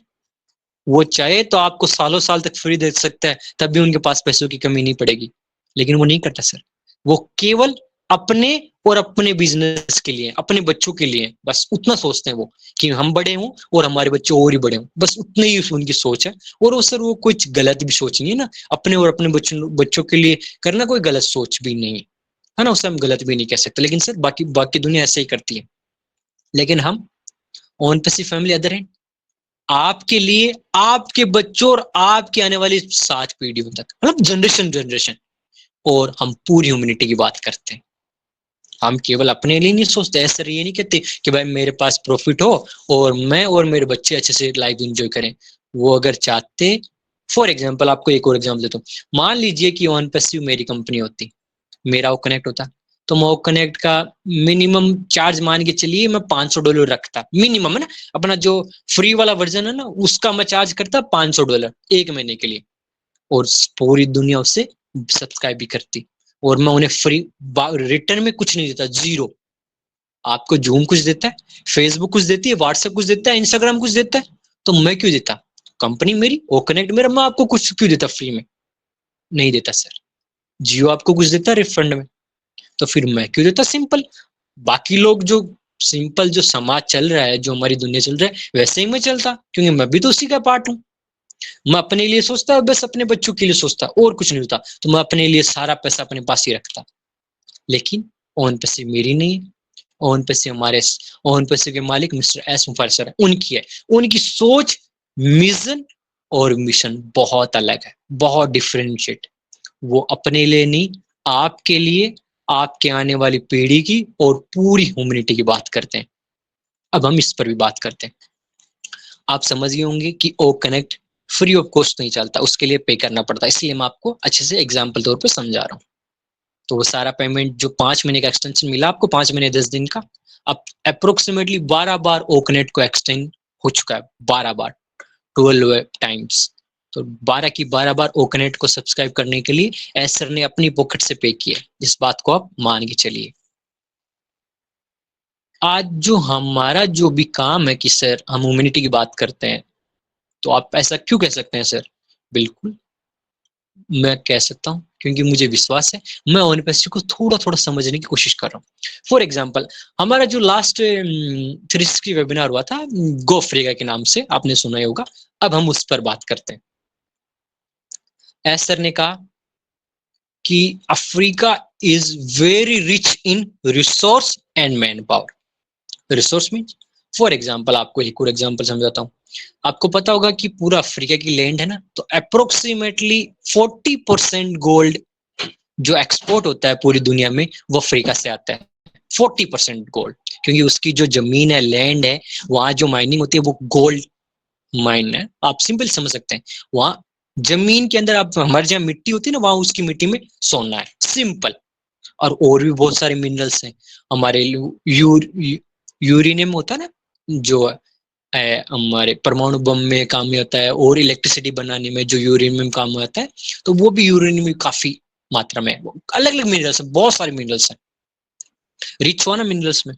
वो चाहे तो आपको सालों साल तक फ्री दे सकता है, तब भी उनके पास पैसों की कमी नहीं पड़ेगी, लेकिन वो नहीं करता सर। वो केवल अपने और अपने बिजनेस के लिए, अपने बच्चों के लिए, बस उतना सोचते हैं वो, कि हम बड़े हों और हमारे बच्चे और ही बड़े हों, बस उतनी ही उनकी सोच है। और वो सर वो कुछ गलत भी सोच नहीं है ना, अपने और अपने बच्चों के लिए करना कोई गलत सोच भी नहीं है ना, उसे हम गलत भी नहीं कह सकते। लेकिन सर बाकी बाकी दुनिया ऐसे ही करती है। लेकिन हम ऑन पैसिव फैमिली अदर हैं, आपके लिए, आपके बच्चों और आपके आने वाली 7 पीढ़ियों तक, मतलब जनरेशन जनरेशन, और हम पूरी ह्यूमैनिटी की बात करते हैं। हम केवल अपने लिए नहीं सोचते, ऐसा ये नहीं कहते कि भाई मेरे पास प्रॉफिट हो और मैं और मेरे बच्चे अच्छे से लाइफ एंजॉय करें। वो अगर चाहते, फॉर एग्जांपल आपको एक और एग्जांपल देता हूँ, मान लीजिए कि ऑन पैसिव मेरी कंपनी होती, मेरा वो कनेक्ट होता, तो मैं वो कनेक्ट का मिनिमम चार्ज मान के चलिए मैं $500 रखता, मिनिमम है ना, अपना जो फ्री वाला वर्जन है ना उसका मैं चार्ज करता $500 1 महीने के लिए, और पूरी दुनिया उससे सब्सक्राइब भी करती, और मैं उन्हें फ्री रिटर्न में कुछ नहीं देता, जीरो। आपको जूम कुछ देता है, फेसबुक कुछ देती है, व्हाट्सएप कुछ देता है, इंस्टाग्राम कुछ देता है, तो मैं क्यों देता? कंपनी मेरी, ओ कनेक्ट मेरा, मैं आपको कुछ क्यों देता फ्री में? नहीं देता सर। जियो आपको कुछ देता है रिफंड में, तो फिर मैं क्यों देता? सिंपल। बाकी लोग जो सिंपल जो समाज चल रहा है, जो हमारी दुनिया चल रहा है, वैसे ही मैं चलता, क्योंकि मैं भी तो उसी का पार्ट हूँ। मैं अपने लिए सोचता, बस अपने बच्चों के लिए सोचता, और कुछ नहीं होता, तो मैं अपने लिए सारा पैसा अपने पास ही रखता। लेकिन ऑन पैसे मेरी नहीं है, ऑन पैसे हमारे ऑन पैसे के मालिक मिस्टर एस मुफार सर है, उनकी है। उनकी सोच, मिशन और मिशन बहुत अलग है, बहुत डिफरेंशिएट। वो अपने लिए नहीं, आपके लिए, आपके आने वाली पीढ़ी की और पूरी ह्यूमैनिटी की बात करते हैं। अब हम इस पर भी बात करते हैं। आप समझ गए होंगे कि O connect free of cost नहीं चलता, उसके लिए पे करना पड़ता है, इसलिए मैं आपको अच्छे से एग्जाम्पल तौर पर समझा रहा हूँ। तो वो सारा पेमेंट जो 5 महीने का एक्सटेंशन मिला आपको, 5 महीने 10 दिन का, अब अप्रोक्सीमेटली 12 बार ओ कनेक्ट को एक्सटेंड हो चुका है, 12 बार, 12 टाइम्स। तो 12 की 12 बार ओ कनेक्ट को सब्सक्राइब करने के लिए एसर ने अपनी पॉकेट से पे किया, इस बात को आप मान के चलिए। आज जो हमारा जो भी काम है कि सर हम ह्यूमैनिटी की बात करते हैं, तो आप ऐसा क्यों कह सकते हैं सर? बिल्कुल मैं कह सकता हूँ, क्योंकि मुझे विश्वास है, मैं ऑन पैसिव को थोड़ा थोड़ा समझने की कोशिश कर रहा हूँ। फॉर एग्जाम्पल, हमारा जो लास्ट 360 वेबिनार हुआ था गो अफ्रीका के नाम से, आपने सुना ही होगा। अब हम उस पर बात करते हैं। एस सर ने कहा कि Africa is very rich in resource and man power. Resource means, for example आपको एक और एग्जाम्पल समझाता हूँ। आपको पता होगा कि पूरा अफ्रीका की लैंड है ना, तो अप्रोक्सीमेटली 40% गोल्ड जो एक्सपोर्ट होता है पूरी दुनिया में, वो अफ्रीका से आता है। 40% गोल्ड, क्योंकि उसकी जो जमीन है, लैंड है, वहां जो माइनिंग होती है वो गोल्ड माइन है। आप सिंपल समझ सकते हैं, वहां जमीन के अंदर, आप हमारे जहाँ मिट्टी होती है ना, वहां उसकी मिट्टी में सोना है, सिंपल। और भी बहुत सारे मिनरल्स हैं हमारे। यूरेनियम होता है ना, जो हमारे परमाणु बम में काम में आता है, और इलेक्ट्रिसिटी बनाने में जो यूरेनियम काम में आता है, तो वो भी यूरेनियम काफी मात्रा में। अलग अलग मिनरल्स है, बहुत सारे मिनरल्स हैं, रिच हुआ ना मिनरल्स में।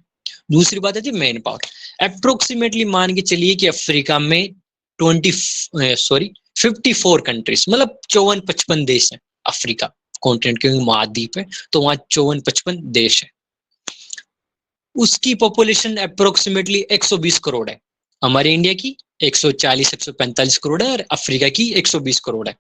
दूसरी बात है जी मैन पावर। अप्रोक्सीमेटली मान के चलिए कि अफ्रीका में 54 कंट्रीज, मतलब 54-55 देश है। अफ्रीका कॉन्टिनेंट, क्योंकि महाद्वीप है, तो वहां 54-55 देश है। उसकी पॉपुलेशन अप्रोक्सीमेटली 120 करोड़ है। हमारे इंडिया की 140-145 करोड़ है, और अफ्रीका की 120 करोड़ है।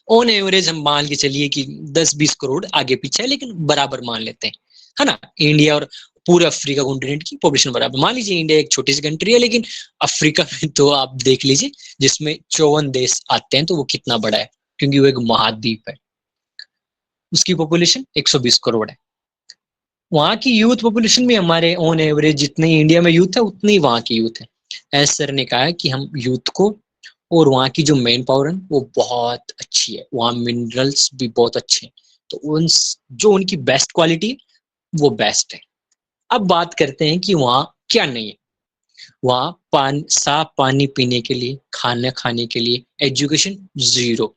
ऑन एवरेज हम मान के चलिए कि 10-20 करोड़ आगे पीछे है, लेकिन बराबर मान लेते हैं, है ना। इंडिया और पूरे अफ्रीका कॉन्टिनेंट की पॉपुलेशन बराबर मान लीजिए। इंडिया एक छोटी सी कंट्री है, लेकिन अफ्रीका में तो आप देख लीजिए, जिसमें 54 देश आते हैं, तो वो कितना बड़ा है, क्योंकि वो एक महाद्वीप है। उसकी पॉपुलेशन 120 करोड़ है। वहां की यूथ पॉपुलेशन भी हमारे ऑन एवरेज जितनी इंडिया में यूथ है, उतनी वहां की यूथ है। एस सर ने कहा है कि हम यूथ को और वहाँ की जो मेन पावर है वो बहुत अच्छी है, वहाँ मिनरल्स भी बहुत अच्छे हैं, तो जो उनकी बेस्ट क्वालिटी है वो बेस्ट है। अब बात करते हैं कि वहाँ क्या नहीं है। वहाँ साफ पानी पीने के लिए, खाना खाने के लिए, एजुकेशन जीरो,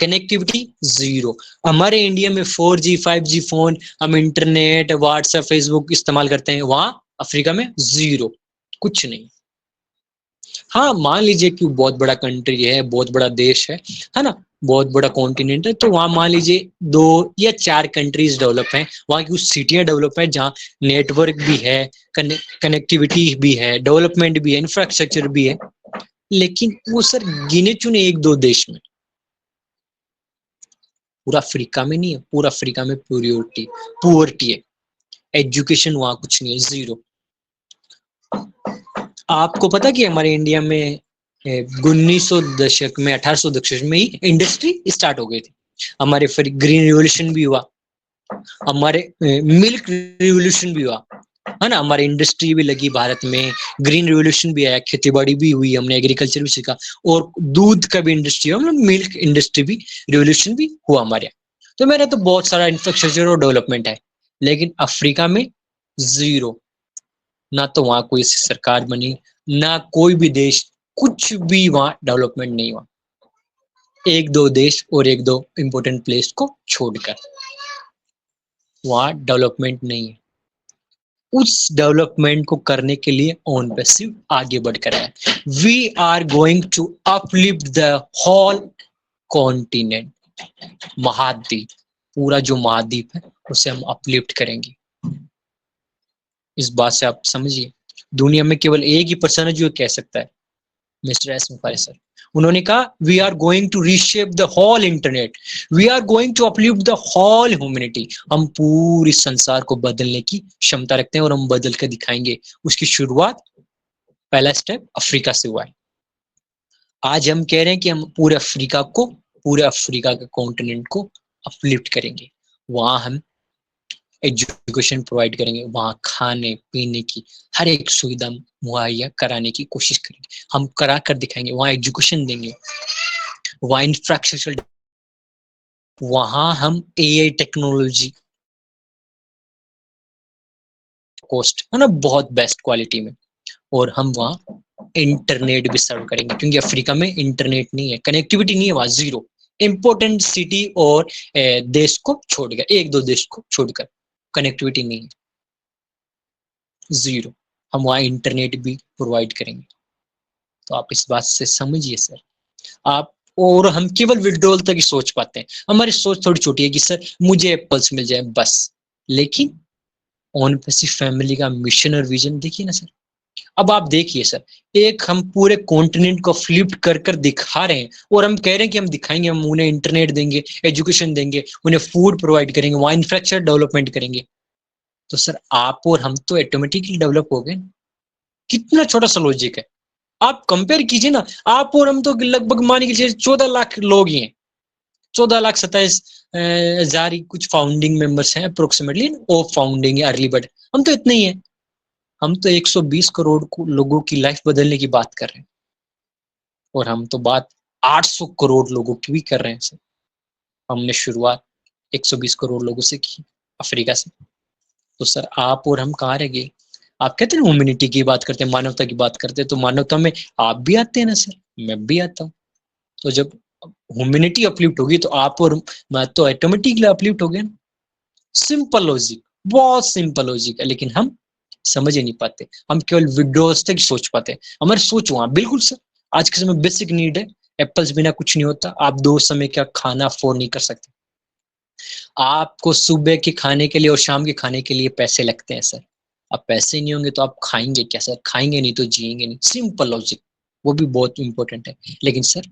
कनेक्टिविटी जीरो। हमारे इंडिया में 4G 5G फोन, हम इंटरनेट, व्हाट्सएप, फेसबुक इस्तेमाल करते हैं, वहाँ अफ्रीका में जीरो, कुछ नहीं। हाँ, मान लीजिए कि बहुत बड़ा कंट्री है, बहुत बड़ा देश है ना, बहुत बड़ा कॉन्टिनेंट है, तो वहाँ मान लीजिए 2 या 4 कंट्रीज डेवलप हैं, वहाँ की कुछ सिटियां डेवलप हैं जहाँ नेटवर्क भी है, कनेक्टिविटी भी है, डेवलपमेंट भी है, इंफ्रास्ट्रक्चर भी है, लेकिन वो सर गिने चुने 1-2 देश में, पूरा अफ्रीका में नहीं है। पूरा अफ्रीका में पुअर्टी है, एजुकेशन वहाँ कुछ नहीं है, जीरो। आपको पता कि हमारे इंडिया में 1900 दशक में, 1800 दशक में ही इंडस्ट्री स्टार्ट हो गई थी। हमारे फिर ग्रीन रिवॉल्यूशन भी हुआ, हमारे मिल्क रिवॉल्यूशन भी हुआ, है ना, हमारी इंडस्ट्री भी लगी भारत में, ग्रीन रिवॉल्यूशन भी आया, खेती बाड़ी भी हुई, हमने एग्रीकल्चर भी सीखा, और दूध का भी इंडस्ट्री हुआ, मतलब मिल्क इंडस्ट्री भी, रिवॉल्यूशन भी हुआ हमारे यहाँ। तो मेरा तो बहुत सारा इंफ्रास्ट्रक्चर और डेवलपमेंट है, लेकिन अफ्रीका में जीरो। ना तो वहां कोई सरकार बनी, ना कोई भी देश, कुछ भी वहां डेवलपमेंट नहीं हुआ, 1-2 देश और 1-2 इंपॉर्टेंट प्लेस को छोड़कर वहां डेवलपमेंट नहीं है। उस डेवलपमेंट को करने के लिए ऑन पैसिव आगे बढ़कर है। We are going to uplift the whole continent, महाद्वीप, पूरा जो महाद्वीप है उसे हम अपलिफ्ट करेंगे। इस बात से आप समझिए, दुनिया में केवल एक ही पर्सन है जो कह सकता है, मिस्टर एस मुखारी सर। उन्होंने कहा we are going to reshape the whole internet, we are going to uplift the whole humanity. हम पूरी संसार को बदलने की क्षमता रखते हैं और हम बदल कर दिखाएंगे। उसकी शुरुआत, पहला स्टेप अफ्रीका से हुआ है। आज हम कह रहे हैं कि हम पूरे अफ्रीका के कॉन्टिनेंट को अपलिफ्ट करेंगे। वहां हम एजुकेशन प्रोवाइड करेंगे, वहाँ खाने पीने की हर एक सुविधा मुहैया कराने की कोशिश करेंगे, हम करा कर दिखाएंगे, वहाँ एजुकेशन देंगे, वहाँ इंफ्रास्ट्रक्चर, वहाँ हम एआई टेक्नोलॉजी कॉस्ट है ना बहुत बेस्ट क्वालिटी में, और हम वहाँ इंटरनेट भी सर्व करेंगे, क्योंकि अफ्रीका में इंटरनेट नहीं है, कनेक्टिविटी नहीं है, वहाँ जीरो। इंपोर्टेंट सिटी और देश को छोड़कर, 1-2 देश को छोड़कर कनेक्टिविटी नहीं है, जीरो। हम वहाँ इंटरनेट भी प्रोवाइड करेंगे। तो आप इस बात से समझिए सर, आप और हम केवल विड्रॉल तक ही सोच पाते हैं, हमारी सोच थोड़ी छोटी है कि सर मुझे एप्पल्स मिल जाए बस। लेकिन ऑन पैसिव फैमिली का मिशन और विजन देखिए ना सर। अब आप देखिए सर, एक हम पूरे कॉन्टिनेंट को फ्लिप कर कर दिखा रहे हैं, और हम कह रहे हैं कि हम दिखाएंगे, हम उन्हें इंटरनेट देंगे, एजुकेशन देंगे, उन्हें फूड प्रोवाइड करेंगे, वहाँ इंफ्रास्ट्रक्चर डेवलपमेंट करेंगे। तो सर आप और हम तो ऑटोमेटिकली डेवलप हो गए। कितना छोटा सा लॉजिक है, आप कंपेयर कीजिए ना। आप और हम तो लगभग मान के चलिए 14 लाख लोग ही हैं, 14,27,000 कुछ फाउंडिंग मेंबर्स हैं अप्रोक्सीमेटली, ओ फाउंडिंग या अर्ली बर्ड, हम तो इतने ही हैं। हम तो 120 करोड़ लोगों की लाइफ बदलने की बात कर रहे हैं, और हम तो बात 800 करोड़ लोगों की भी कर रहे हैं सर। हमने शुरुआत 120 करोड़ लोगों से की, अफ्रीका से। तो सर आप और हम कहाँ रह गए? आप कहते हैं ह्यूमैनिटी की बात करते हैं, मानवता की बात करते हैं, तो मानवता में आप भी आते हैं ना सर, मैं भी आता हूँ। तो जब ह्यूमैनिटी अपलिफ्ट होगी तो आप और मैं तो ऑटोमेटिकली अपलिफ्ट हो गए ना। सिंपल लॉजिक, बहुत सिंपल लॉजिक है, लेकिन हम समझ ही नहीं पाते, हम केवल विड्रॉल्स तक सोच पाते हैं। हमारी सोच वहां बिल्कुल सर, आज के समय बेसिक नीड है, एप्पल्स बिना कुछ नहीं होता, आप 2 समय का खाना अफोर्ड नहीं कर सकते, आपको सुबह के खाने के लिए और शाम के खाने के लिए पैसे लगते हैं सर। अब पैसे नहीं होंगे तो आप खाएंगे क्या सर? खाएंगे नहीं तो जिएंगे नहीं, सिंपल लॉजिक, वो भी बहुत इंपॉर्टेंट है। लेकिन सर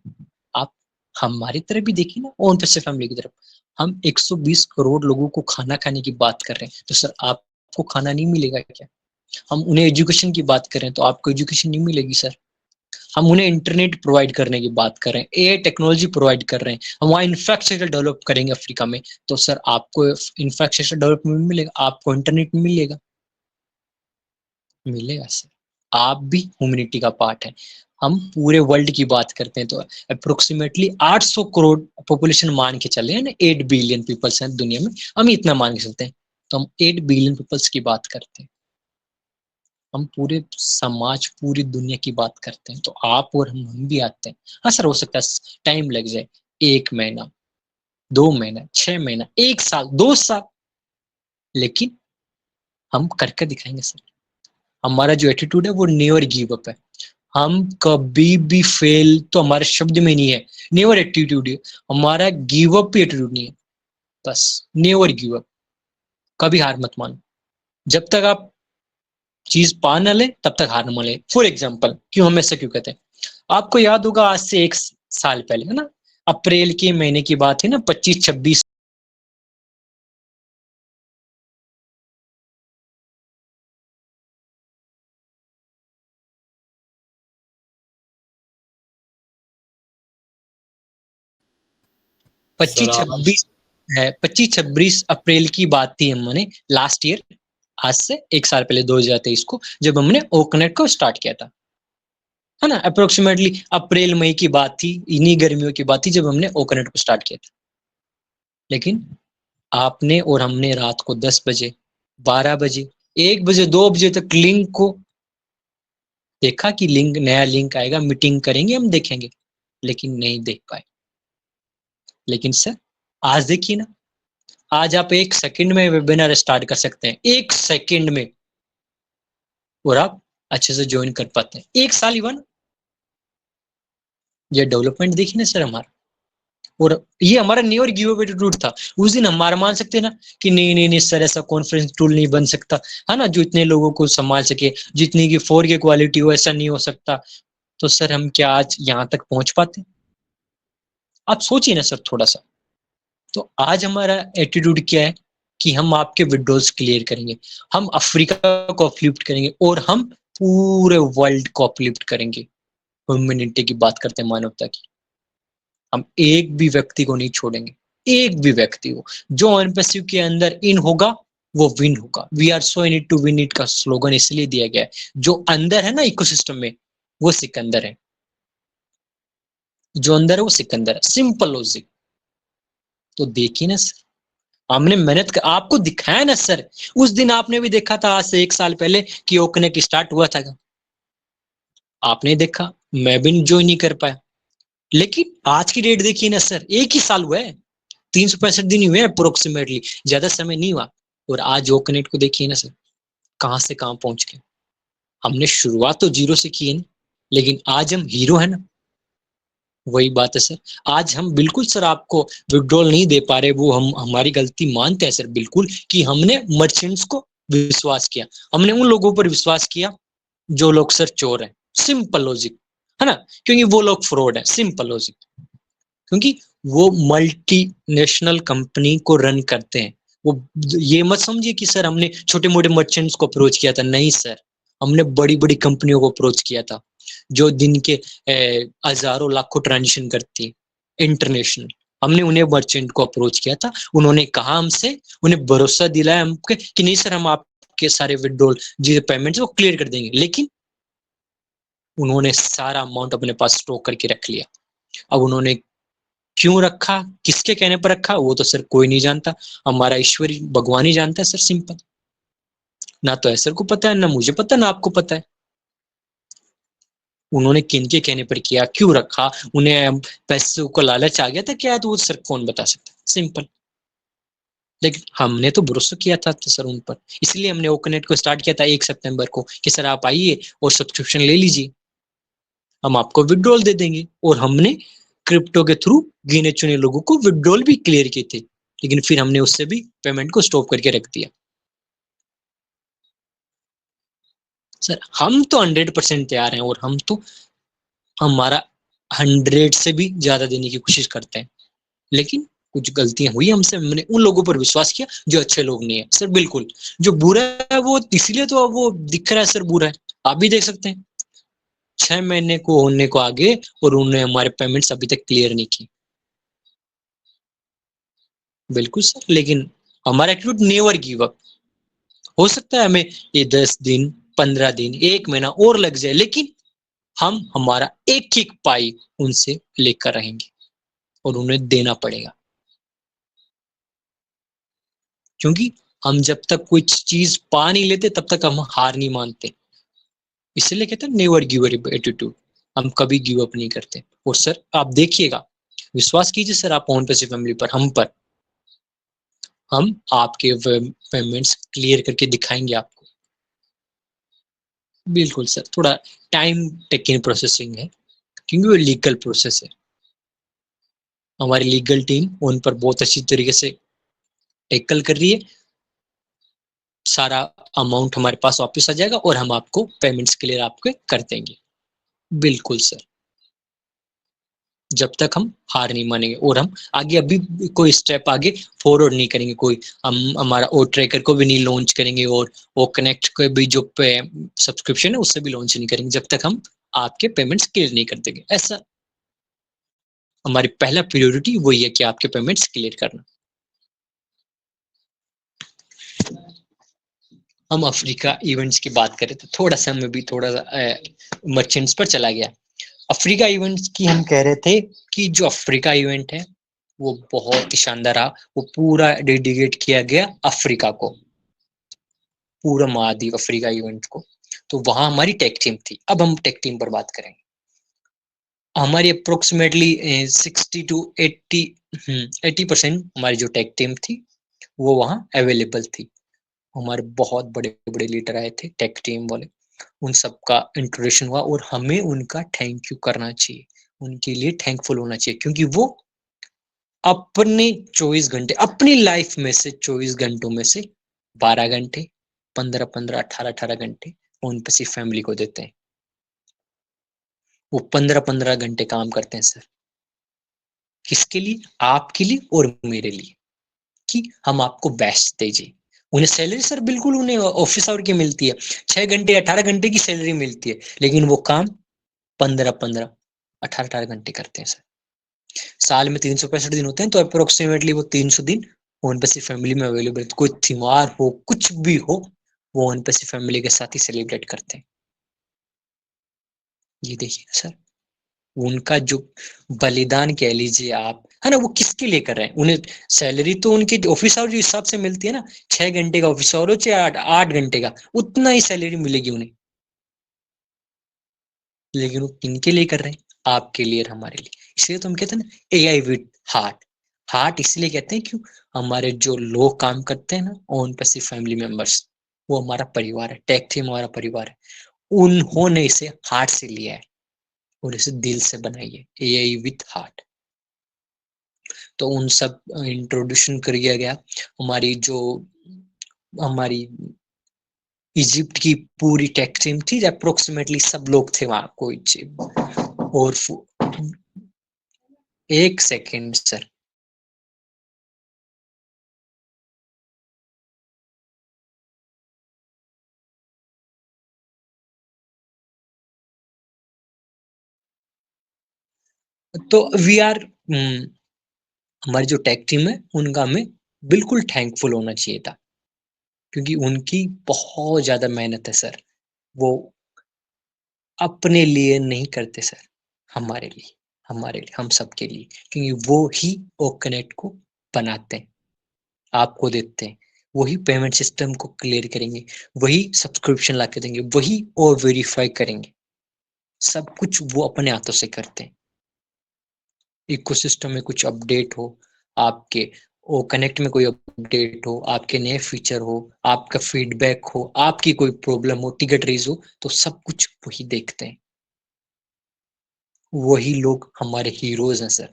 आप हमारी तरफ भी देखिए ना, ओन पैसे फैमिली की तरफ, हम 120 करोड़ लोगों को खाना खाने की बात कर रहे हैं, तो सर आपको खाना नहीं मिलेगा क्या? हम उन्हें एजुकेशन की बात करें तो आपको एजुकेशन नहीं मिलेगी सर। हम उन्हें इंटरनेट प्रोवाइड करने की बात कर रहे हैं, एआई टेक्नोलॉजी प्रोवाइड कर रहे हैं, हम वहाँ इंफ्रास्ट्रक्चर डेवलप करेंगे अफ्रीका में, तो सर आपको इंफ्रास्ट्रक्चर डेवलपमेंट मिलेगा, आपको इंटरनेट मिलेगा, मिलेगा सर। आप भी ह्यूमैनिटी का पार्ट है। हम पूरे वर्ल्ड की बात करते हैं तो अप्रोक्सीमेटली 800 करोड़ पॉपुलेशन मान के चले हैं ना, 8 बिलियन पीपल्स हैं दुनिया में, हम इतना मान के चलते हैं, तो हम 8 बिलियन पीपल्स की बात करते हैं, हम पूरे समाज पूरी दुनिया की बात करते हैं, तो आप और हम भी आते हैं। हाँ सर, हो सकता है टाइम लग जाए, 1 महीना, 2 महीना, 6 महीना, 1 साल, 2 साल, लेकिन हम करके दिखाएंगे सर। हमारा जो एटीट्यूड है वो नेवर गिव अप है, हम कभी भी फेल तो हमारे शब्द में नहीं है, नेवर एटीट्यूड है हमारा, गिव अप भी एटीट्यूड नहीं है, बस नेवर गिव अप, कभी हार मत मानो, जब तक आप चीज पा न ले तब तक हार न माने। फॉर एग्जाम्पल, क्यों हम ऐसा क्यों कहते हैं, आपको याद होगा आज से 1 साल पहले, है ना, अप्रैल के महीने की बात है ना, 25-26, सर पच्चीस आवाज 26 है, 25-26 अप्रैल की बात थी हमने लास्ट ईयर, आज से 1 साल पहले 2023 को, जब हमने ओकनेट को स्टार्ट किया था, है ना, अप्रोक्सीमेटली अप्रैल मई की बात थी, इन्हीं गर्मियों की बात थी जब हमने ओकनेट को स्टार्ट किया था। लेकिन आपने और हमने रात को 10 बजे, 12 बजे, 1 बजे, 2 बजे तक लिंक को देखा कि लिंक, नया लिंक आएगा, मीटिंग करेंगे, हम देखेंगे, लेकिन नहीं देख पाए। लेकिन सर आज देखिए ना, आज आप 1 सेकंड में वेबिनार स्टार्ट कर सकते हैं, 1 सेकंड में, और आप अच्छे से ज्वाइन कर पाते हैं। 1 साल इवन, ये डेवलपमेंट देखिए ना सर हमारा, और ये हमारा नेवर गिव अप एटीट्यूड था। उस दिन हमारा मान सकते हैं ना कि नहीं नहीं नहीं सर, ऐसा कॉन्फ्रेंस टूल नहीं बन सकता, है ना, जो इतने लोगों को संभाल सके, जितनी की 4K क्वालिटी हो, ऐसा नहीं हो सकता। तो सर हम क्या आज यहाँ तक पहुंच पाते? आप सोचिए ना सर थोड़ा सा। तो आज हमारा एटीट्यूड क्या है कि हम आपके विड्रॉल्स क्लियर करेंगे, हम अफ्रीका को अपलिफ्ट करेंगे, और हम पूरे वर्ल्ड को अपलिफ्ट करेंगे। ह्यूमैनिटी की बात करते हैं, मानवता की, हम एक भी व्यक्ति को नहीं छोड़ेंगे, एक भी व्यक्ति को। जो अनपेसिव के अंदर इन होगा वो विन होगा। We are so in it to win it का स्लोगन इसलिए दिया गया है, जो अंदर है ना इकोसिस्टम में, वो सिकंदर है, जो अंदर है वो सिकंदर है, सिंपल लॉजिक। तो देखिए ना सर, हमने मेहनत कर, आपको दिखाया ना सर, उस दिन आपने भी देखा था आज से 1 साल पहले कि ओकनेक स्टार्ट हुआ था, आपने देखा, मैं भी ज्वाइन नहीं कर पाया। लेकिन आज की डेट देखिए ना सर, 1 ही साल हुआ है, 365 दिन हुए अप्रोक्सीमेटली, ज्यादा समय नहीं हुआ। और आज ओकनेट को देखिए ना सर, कहां से कहां पहुंच गए। हमने शुरुआत तो जीरो से की है ना, लेकिन आज हम हीरो है ना। वही बात है सर, आज हम बिल्कुल सर आपको विड्रॉल नहीं दे पा रहे, वो हम हमारी गलती मानते हैं सर बिल्कुल, कि हमने मर्चेंट्स को विश्वास किया, हमने उन लोगों पर विश्वास किया जो लोग सर चोर हैं, सिंपल लॉजिक, है ना, क्योंकि वो लोग फ्रॉड है, सिंपल लॉजिक, क्योंकि वो मल्टीनेशनल कंपनी को रन करते हैं। वो ये मत समझिए कि सर हमने छोटे मोटे मर्चेंट्स को अप्रोच किया था, नहीं सर, हमने बड़ी बड़ी कंपनियों को अप्रोच किया था, जो दिन के हजारों लाखों ट्रांजेक्शन करती है इंटरनेशनल। हमने उन्हें मर्चेंट को अप्रोच किया था, उन्होंने कहा हमसे, उन्हें भरोसा दिलाया हमके कि नहीं सर, हम आपके सारे विड्रॉल जो पेमेंट्स वो क्लियर कर देंगे। लेकिन उन्होंने सारा अमाउंट अपने पास स्टॉक करके रख लिया। अब उन्होंने क्यों रखा, किसके कहने पर रखा, वो तो सर कोई नहीं जानता, हमारा ईश्वर भगवान ही जानता है सर, सिंपल। ना तो सर को पता है, ना मुझे पता, ना आपको पता है उन्होंने किनके कहने पर किया, क्यों रखा, उन्हें पैसों को लालच आ गया था क्या, तो वो सर कौन बता सकता, सिंपल। लेकिन हमने तो भरोसा किया था तो सर उन पर, इसलिए हमने ओकनेट को स्टार्ट किया था 1 सितंबर को कि सर आप आइए और सब्सक्रिप्शन ले लीजिए, हम आपको विड्रॉल दे देंगे। और हमने क्रिप्टो के थ्रू गिने चुने लोगों को विड्रॉल भी क्लियर किए थे, लेकिन फिर हमने उससे भी पेमेंट को स्टॉप करके रख दिया। सर हम तो 100% तैयार हैं, और हम तो हमारा 100 से भी ज्यादा देने की कोशिश करते हैं। लेकिन कुछ गलतियां हुई हमसे, हमने उन लोगों पर विश्वास किया जो अच्छे लोग नहीं है सर, बिल्कुल। जो बुरा है वो इसीलिए तो वो दिख रहा है सर, बुरा है, आप भी देख सकते हैं, 6 महीने को होने को आगे और उन्होंने हमारे पेमेंट्स अभी तक क्लियर नहीं की। बिल्कुल सर, लेकिन हमारा एटीट्यूड नेवर गिव अप। हो सकता है हमें ये 10 दिन, 15 दिन, 1 महीना और लग जाए, लेकिन हम हमारा एक एक पाई उनसे लेकर रहेंगे और उन्हें देना पड़ेगा, क्योंकि हम जब तक कोई चीज पा नहीं लेते तब तक हम हार नहीं मानते। इसलिए कहते हैं नेवर गिव अप एटीट्यूड, हम कभी गिव अप नहीं करते। और सर आप देखिएगा, विश्वास कीजिए सर आप ऑन पैसिव फैमिली पर, हम आपके पेमेंट्स क्लियर करके दिखाएंगे आपको। बिल्कुल सर, थोड़ा टाइम टेकिंग प्रोसेसिंग है क्योंकि वो लीगल प्रोसेस है। हमारी लीगल टीम उन पर बहुत अच्छी तरीके से टैकल कर रही है। सारा अमाउंट हमारे पास वापस आ जाएगा और हम आपको पेमेंट्स क्लियर आपके कर देंगे। बिल्कुल सर, जब तक हम हार नहीं मानेंगे और हम आगे अभी कोई स्टेप आगे फॉरवर्ड नहीं करेंगे, कोई हम हमारा ओ ट्रैकर को भी नहीं लॉन्च करेंगे और ओ कनेक्ट को भी जो सब्सक्रिप्शन है उससे भी लॉन्च नहीं करेंगे जब तक हम आपके पेमेंट्स क्लियर नहीं कर देंगे। ऐसा हमारी पहला प्रायोरिटी वही है कि आपके पेमेंट्स क्लियर करना। हम अफ्रीका इवेंट्स की बात करें तो थोड़ा सा मैं भी थोड़ा मर्चेंट्स पर चला गया। अफ्रीका इवेंट्स की हम कह रहे थे कि जो अफ्रीका इवेंट है वो बहुत ही शानदार रहा। वो पूरा डेडिकेट किया गया अफ्रीका को, पूरा महाद्वीप अफ्रीका इवेंट को। तो वहां हमारी टेक टीम थी। अब हम टेक टीम पर बात करेंगे। हमारी अप्रोक्सीमेटली 60 to 80% हमारी जो टेक टीम थी वो वहां अवेलेबल थी। हमारे बहुत बड़े बड़े लीडर आए थे टेक टीम वाले, उन सबका इंट्रोडक्शन हुआ और हमें उनका थैंक यू करना चाहिए, उनके लिए थैंकफुल होना चाहिए क्योंकि वो अपने 24 घंटे, अपनी लाइफ में से 24 घंटों में से 12 घंटे, 15-15, 18-18 घंटे उन पे सिर्फ फैमिली को देते हैं। वो 15-15 घंटे काम करते हैं सर, किसके लिए? आपके लिए और मेरे लिए, कि हम आपको बेस्ट दीजिए। उन्हें सैलरी सर बिल्कुल उन्हें ऑफिस आवर की मिलती है, 6 घंटे 18 घंटे की सैलरी मिलती है, लेकिन वो काम 15-15, 18-18 घंटे करते हैं सर। साल में 365 दिन होते हैं तो अप्रोक्सीमेटली वो 300 दिन वन पैसिव फैमिली में अवेलेबल। कोई त्योहार हो, कुछ भी हो, वो वन पैसिव फैमिली के साथ ही सेलिब्रेट करते हैं। ये देखिए सर, उनका जो बलिदान कह लीजिए आप, है ना, वो किसके लिए कर रहे हैं? उन्हें सैलरी तो उनके ऑफिस आवर जो हिसाब से मिलती है ना, 6 घंटे का ऑफिस आवर हो चाहे 8 8 घंटे का, उतना ही सैलरी मिलेगी उन्हें, लेकिन वो किनके लिए कर रहे हैं? आपके लिए और हमारे लिए। इसलिए तो हम कहते हैं ना एआई विद हार्ट। हार्ट इसलिए कहते हैं क्यों, हमारे जो लोग काम करते हैं ना ऑन पैसिव फैमिली मेंबर्स, वो हमारा परिवार है, टेक टीम हमारा परिवार है। उन्होंने इसे हार्ट से लिया है और इसे दिल से बनाई है, एआई विद हार्ट। तो उन सब इंट्रोड्यूशन कर दिया गया। हमारी इजिप्ट की पूरी टेक टीम थी, अप्रोक्सीमेटली सब लोग थे वहां, कोई और एक सेकेंड सर, तो वी आर हमारी जो टेक टीम है उनका हमें बिल्कुल थैंकफुल होना चाहिए था, क्योंकि उनकी बहुत ज्यादा मेहनत है सर। वो अपने लिए नहीं करते सर, हमारे लिए हम सबके लिए, क्योंकि वो ही ओ कनेक्ट को बनाते हैं, आपको देते हैं, वही पेमेंट सिस्टम को क्लियर करेंगे, वही सब्सक्रिप्शन ला के देंगे, वही और वेरीफाई करेंगे, सब कुछ वो अपने हाथों से करते हैं। इकोसिस्टम में कुछ अपडेट हो, आपके ओ कनेक्ट में कोई अपडेट हो, आपके नए फीचर हो, आपका फीडबैक हो, आपकी कोई प्रॉब्लम हो, टिकट रेज हो, तो सब कुछ वही देखते हैं। वही लोग हमारे हीरोज हैं सर।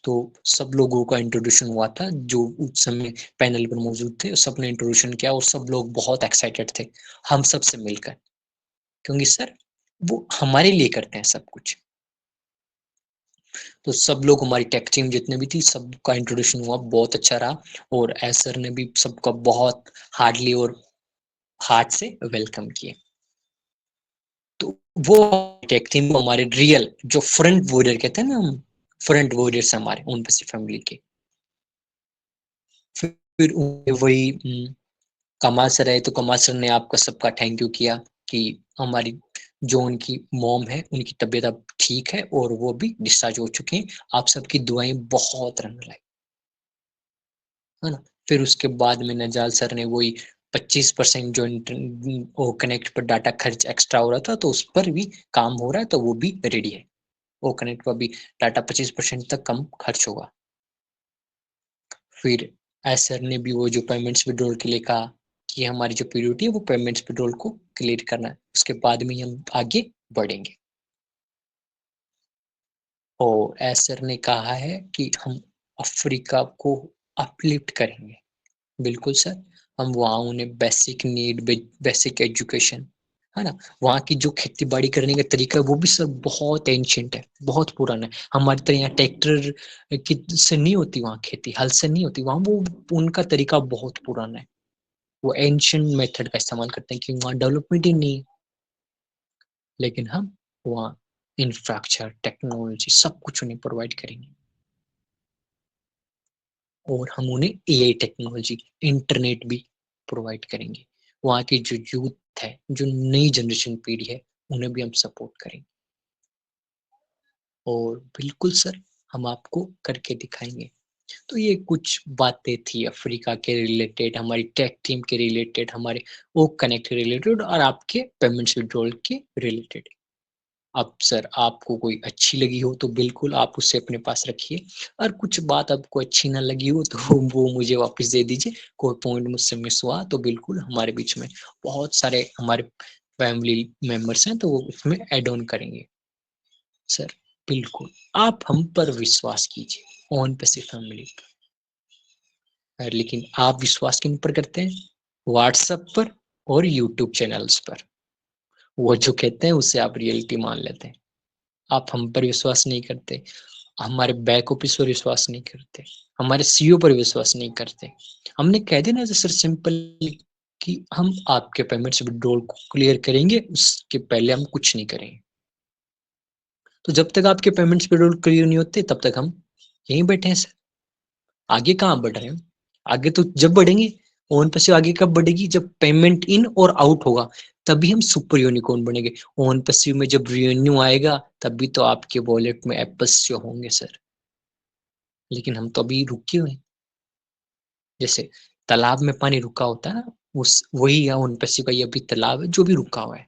तो सब लोगों का इंट्रोड्यूशन हुआ था जो उस समय पैनल पर मौजूद थे, सबने इंट्रोड्यूशन किया और सब लोग बहुत एक्साइटेड थे हम सब से मिलकर, क्योंकि सर वो हमारे लिए करते हैं सब कुछ। तो सब लोग, हमारी टेक टीम जितने भी थी, सबका इंट्रोडक्शन हुआ, बहुत अच्छा रहा और एस सर ने भी सबका बहुत हार्डली और हार्ट से वेलकम किए। तो वो टेक टीम हमारे रियल जो फ्रंट वॉरियर कहते हैं ना, हम फ्रंट वॉरियर्स हमारे उन फैमिली के। फिर वही कमाल सर आए तो कमाल सर ने आपका सबका थैंक यू किया कि हमारी जो उनकी मॉम है, उनकी तबीयत अब ठीक है और वो भी डिस्चार्ज हो चुके हैं। आप सबकी दुआएँ बहुत रंग लाई, है ना? फिर उसके बाद में नजाल सर ने वही 25% जो वो कनेक्ट पर डाटा खर्च एक्स्ट्रा हो रहा था, तो उस पर भी काम हो रहा है, तो वो भी रेडी है। वो कनेक्ट पर भी डाटा 25% तक कम खर्च होगा। फिर एस सर ने भी वो जो पेमेंट्स विथड्रॉल के लिए कहा कि हमारी जो प्रायोरिटी है वो पेमेंट्स विथड्रॉल को क्लियर करना है, उसके बाद में ही हम आगे बढ़ेंगे। और एस सर ने कहा है कि हम अफ्रीका को अपलिफ्ट करेंगे। बिल्कुल सर, हम वहाँ उन्हें बेसिक नीड, बेसिक एजुकेशन, है ना? वहाँ की जो खेती-बाड़ी करने का तरीका है वो भी सर बहुत एंशिएंट है, बहुत पुराना है। हमारी तरह यहाँ ट्रैक्टर की से नहीं होती वहाँ खेती, हल से नहीं होती, वहाँ वो उनका तरीका बहुत पुराना है। वो एंशिएंट मेथड का इस्तेमाल करते हैं क्योंकि वहाँ डेवलपमेंट ही नहीं है। लेकिन हम वहाँ इंफ्रास्ट्रक्चर, टेक्नोलॉजी सब कुछ उन्हें प्रोवाइड करेंगे और हम उन्हें एआई टेक्नोलॉजी, इंटरनेट भी प्रोवाइड करेंगे। वहाँ की जो यूथ है, जो नई जनरेशन पीढ़ी है, उन्हें भी हम सपोर्ट करेंगे और बिल्कुल सर, हम आपको करके दिखाएँगे। तो ये कुछ बातें थी अफ्रीका के रिलेटेड, हमारी टेक टीम के रिलेटेड, हमारे ओक कनेक्ट के रिलेटेड और आपके पेमेंट्स विथड्रॉल के रिलेटेड। अब सर आपको कोई अच्छी लगी हो तो बिल्कुल आप उसे अपने पास रखिए और कुछ बात आपको अच्छी ना लगी हो तो वो मुझे वापस दे दीजिए। कोई पॉइंट मुझसे मिस हुआ तो बिल्कुल हमारे बीच में बहुत सारे हमारे फैमिली मेंबर्स हैं तो वो उसमें ऐड ऑन करेंगे। सर बिल्कुल, आप हम पर विश्वास कीजिए, ओन पैसिव फैमिली पर। लेकिन आप विश्वास किन पर करते हैं? व्हाट्सएप पर और यूट्यूब चैनल्स पर। वो जो कहते हैं उसे आप रियलिटी मान लेते हैं। आप हम पर विश्वास नहीं करते, हमारे बैक ऑफिस पर विश्वास नहीं करते, हमारे सीईओ पर विश्वास नहीं करते। हमने कह दिया ना सर सिंपली कि हम आपके पेमेंट्स विथड्रॉल को क्लियर करेंगे, उसके पहले हम कुछ नहीं करेंगे। तो जब तक आपके पेमेंट्स विथड्रॉल क्लियर नहीं होते तब तक हम यहीं बैठे हैं सर। आगे कहाँ बढ़ रहे हैं? आगे तो जब बढ़ेंगे, ओन पैसिव आगे कब बढ़ेगी? जब पेमेंट इन और आउट होगा, तभी हम सुपर यूनिकॉर्न बनेंगे। ओन पैसिव में जब रेवेन्यू आएगा, तभी तो आपके वॉलेट में एप्पल्स शो होंगे सर। लेकिन हम तो अभी रुके हुए हैं। जैसे तालाब में पानी रुका होता है ना, उस वही है ओन पैसिव का ये अभी तालाब है जो भी रुका हुआ है।